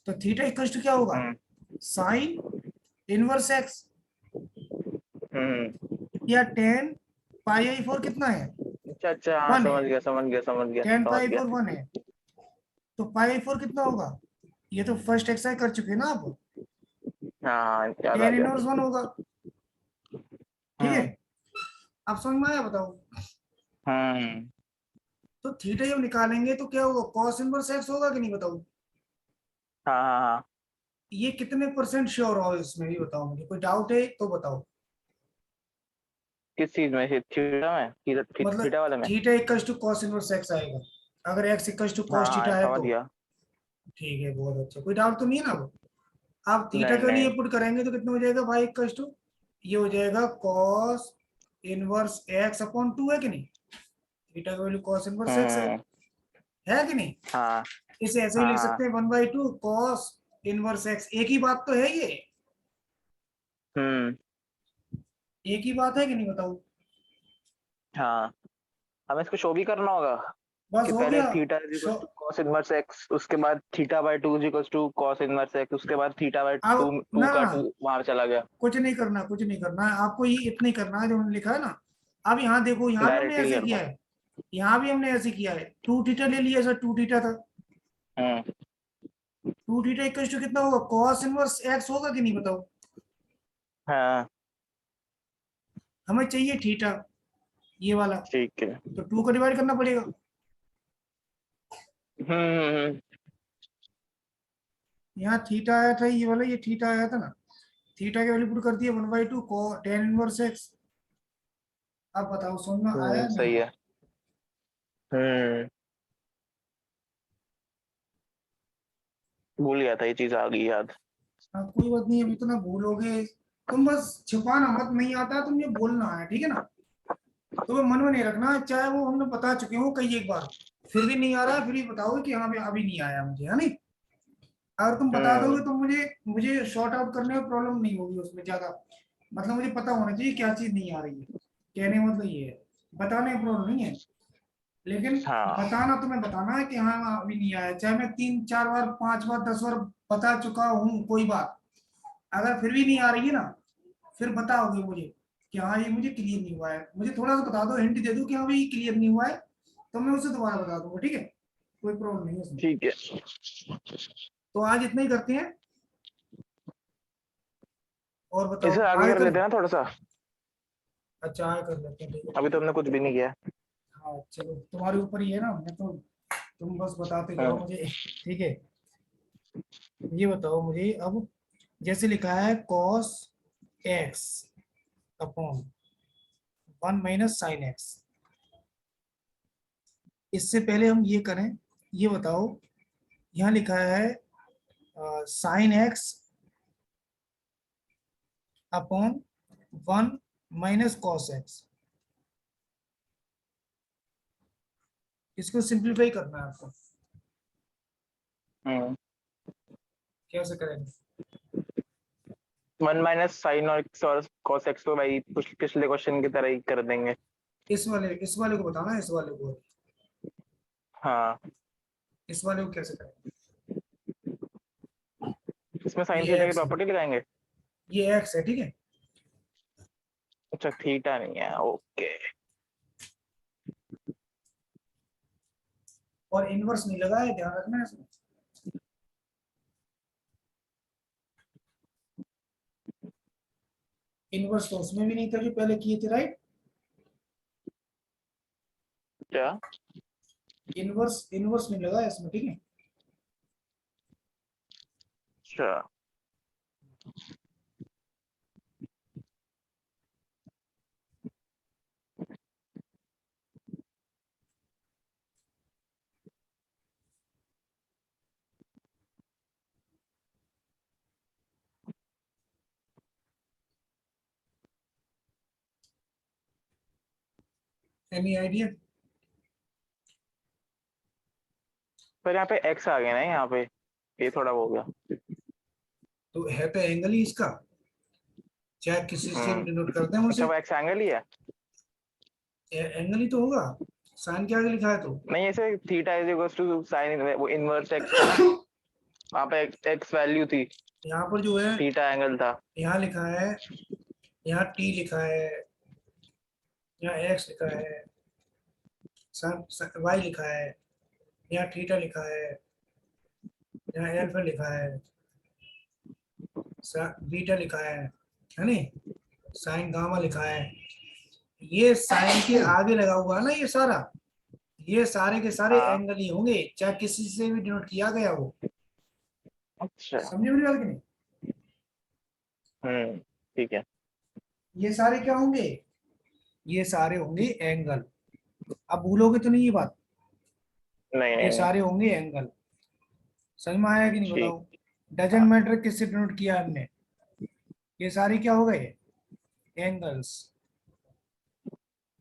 तो थीटा इक्वल टू क्या होगा? हम्म साइन इनवर्स एक्स हम्म। या टेन पाई आई 4 कितना है? अच्छा अच्छा, हाँ, 1 है। समझ गया समझ गया समझ गया टेन समझ पाई गया। 4 1 है। तो पाई आई 4 कितना होगा? ये तो फर्स्ट एक्सरसाइज कर चुके हैं ना आप? हाँ, याद आ टेन गया। इनवर्स 1 होगा, ठीक है। हम्म अब समझ में आया बताओ? हम्म। तो थीटा जब निकालेंगे तो क्या होगा? कॉस इनवर्स एक्स होगा कि नहीं बताओ? हाँ हाँ हाँ। ये कितने परसेंट श्योर हो इसमें भी बताओ, मुझे कोई डाउट है तो बताओ। किस चीज में? थीटा में? मतलब थीटा वाले में? Theta equal to cos inverse X आएगा अगर एक्स इक्वल टू हाँ कॉस हाँ, थीटा है समझ तो? गया। ठीक है, बहुत अच्छा, कोई डाउट तो नहीं है ना? वो आप थीटा नहीं के लिए नहीं। पुट करेंगे तो कितना हो जाएगा भाई? इक्वल टू ये हो जाएगा कॉस इनवर्स एक्स अपॉन 2 है कि नहीं? थीटा की वैल्यू कॉस इनवर्स एक्स हम्म। है कि नहीं? हाँ इसे ऐसे ही हाँ लिख हाँ। सकते हैं 1/2 कॉस इनवर्स एक्स। एक ही बात तो है ये, हम्म। एक ही बात है कि नहीं बताओ? हाँ, हमें इसको शो भी करना होगा बस कि हो पहले गया। Theta is equal to cos inverse X, उसके बाद theta by 2 is equal to cos inverse X, उसके बाद थीटा बाय अब 2 2 ना का ना 2 वहां चला गया। कुछ नहीं करना, कुछ नहीं करना है आपको, ये इतना ही करना है जो उन्होंने लिखा है ना। अब यहाँ देखो, यहाँ भी हमने डायरेक्टली ऐसे करना किया है। है, यहाँ भी हमने ऐसे किया है। 2 थीटा ले लिया सर, 2 थीटा था। हम्म। 2 थीटा इक्वल टू कितना होगा? कॉस इनवर्स एक्स होगा कि नहीं बताओ? हाँ, हमें चाहिए थीटा, ये वाला। ठीक है। तो 2 को डिवाइड करना पड़ेगा। हम्म। यहाँ थीटा आया था, ये वाला, ये थीटा आया था ना। थीटा की वैल्यू पुट कर दिया 1/2 टेन इनवर्स एक्स। अब बताओ समझ में आया नहीं सही आया? है। हम्म। भूल गया था, ये चीज आ गई याद। हाँ, कोई बात नहीं, अभी तो ना भूलोगे। तुम बस छिपाना मत, नहीं आता तुम ये बोलना है, ठीक है ना? तुम्हें मन में नहीं रखना, चाहे वो हमने बता चुके हो कई एक बार, फिर भी नहीं आ रहा है, फिर भी बताओगे कि हाँ अभी नहीं आया मुझे, है नहीं? अगर तुम बता दोगे हम्म। तो मुझे मुझे शॉर्ट आउट करने में प्रॉब्लम नहीं होगी उसमें ज्यादा। मतलब मुझे पता होना चाहिए क्या चीज नहीं आ रही है, कहने का मतलब ये है। बताने में प्रॉब्लम नहीं है, लेकिन हाँ। बताना तुम्हें बताना है कि हाँ अभी नहीं आया, चाहे मैं 3 4 बार 5 बार 10 बार बता चुका हूँ, कोई बात। अगर फिर भी नहीं आ रही है ना, फिर बताओगे मुझे कि हाँ ये मुझे क्लियर नहीं हुआ है, मुझे थोड़ा सा बता दो, हिंट दे दो कि हाँ भाई क्लियर नहीं हुआ है, तो मैं उसे दोबारा बता दूंगा, ठीक है? कोई प्रॉब्लम नहीं है उसमें। ठीक है। तो आज इतना ही करते हैं। और बताओ इसे आगे आगे कर लेते हैं ना थोड़ा सा, अच्छा आगे कर लेते हैं, ठीक है। अभी तो हमने कुछ भी नहीं किया। हाँ चलो, तुम्हारे ऊपर ही है ना, मैं तो, तुम बस बताते जाओ हाँ। मुझे, ठीक है। ये बताओ मुझे अब, जैसे लिखा है cos x upon 1 - sin x, इससे पहले हम ये करें, ये बताओ, यहाँ लिखा है sin x upon 1 - cos x, इसको सिंप्लीफाई करना है आपको, हम्म। कैसे करेंगे? 1 - sin और cos x तो भाई पिछले क्वेश्चन की तरह ही कर देंगे। इस वाले को बताना है, इस वाले को, हाँ, इस वाले को कैसे करेंगे? इसमें साइन ये थीटा की x है, प्रॉपर्टी लगाएंगे। ये x है, ठीक है। अच्छा थीटा नहीं है, ओके। और इनवर्स नहीं लगा है, ध्यान रखना है इसमें। इनवर्स तो उसमें भी नहीं था जो पहले किए थे, राइट? क्या? इनवर्स इनवर्स नहीं लगा है इसमें, ठीक है। अच्छा। Any idea? पर यहाँ पे x आ गया ना यहाँ पे, ये थोड़ा वो हो गया। तो है तो एंगल ही इसका, चाहे किसी से भी डिनोट करते हैं अच्छा उसे, वो x एंगल ही है। एंगल ही तो होगा, साइन के आगे लिखा है तो। नहीं ऐसे theta is equal to sine, वो इनवर्स x था ना, वहाँ पे x वैल्यू थी, यहाँ पर जो है, थीटा एंगल था। यहाँ लिखा है, यहाँ t लिखा है, यहाँ x लिखा है, y लिखा है, यहाँ थीटा लिखा है, यहाँ एल्फा लिखा है, बीटा लिखा है नहीं, साइन गामा लिखा है। ये साइन के आगे लगा हुआ है ना, ये सारा, ये सारे के सारे हाँ। एंगल ही होंगे, चाहे किसी से भी डिनोट किया गया हो। अच्छा। समझे मेरी बात कि नहीं? ठीक है। ये सारे क्या होंगे? ये सारे होंगे एंगल। अब भूलोगे तो नहीं ये बात, नहीं ये नहीं नहीं। सारे होंगे एंगल। समझ में आया कि नहीं ठीक। बताओ? डजंट मैटर किससे डिनोट किया हमने, ये सारे क्या हो गए? एंगल्स।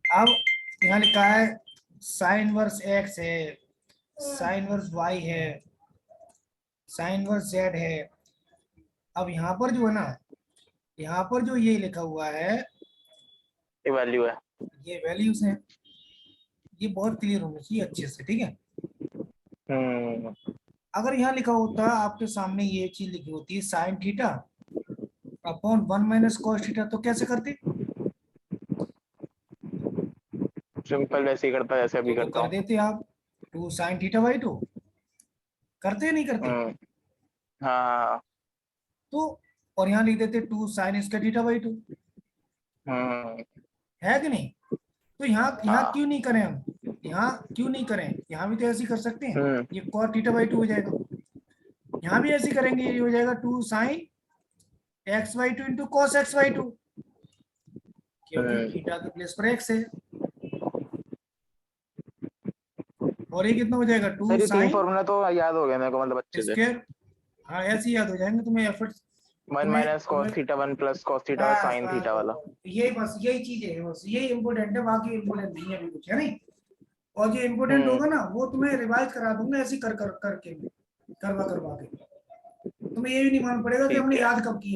अब यहाँ लिखा है साइन वर्स एक्स है, साइन वर्स वाई है, साइन वर्स जेड है। अब यहाँ पर जो है ना, यहाँ पर जो ये लिखा हुआ है, ये वैल्यू है। ये वैल्यूज हैं, ये बहुत क्लियर होना चाहिए अच्छे से, ठीक है। हम्म। अगर यहाँ लिखा होता, आपके सामने ये चीज लिखी होती sine theta upon 1 - cos theta, तो कैसे करते? सिंपल वैसे ही करता जैसे अभी तो करता कर हूँ। देते आप 2 sin θ/2, करते हैं नहीं करते? हाँ। तो और यहाँ लिख देते 2 sin²θ/2, हम्म। है कि नहीं? तो यहाँ यहाँ हाँ। क्यों नहीं करें हम, यहाँ क्यों नहीं करें? यहाँ भी तो ऐसे ही कर सकते हैं, हम्म। ये cos θ/2 हो जाएगा। यहाँ भी ऐसे करेंगे, ये हो जाएगा 2 sin x/2 into cos x/2, क्योंकि थीटा के प्लेस पर एक्स है। और ये कितना हो जाएगा? 2 मेरी 3 sin फॉर्मूला तो याद हो गया मेरे को, मतलब अच्छे से। स्क्वायर, हाँ ऐसे ही याद हो जाएंगे तुम्हें, effort 1 - cos theta 1 + cos theta बस sin बस थीटा वाला। बस, यही बस यही चीजें है, बस यही इंपॉर्टेंट है, बाकी इंपॉर्टेंट नहीं है अभी कुछ, है नहीं। और जो इंपॉर्टेंट हम्म। होगा ना, वो तुम्हें रिवाइज करा दूंगा ऐसे कर कर करके, करवा करवा के, तुम्हें ये भी नहीं मालूम पड़ेगा कि ठीक हमने है। याद कब किया।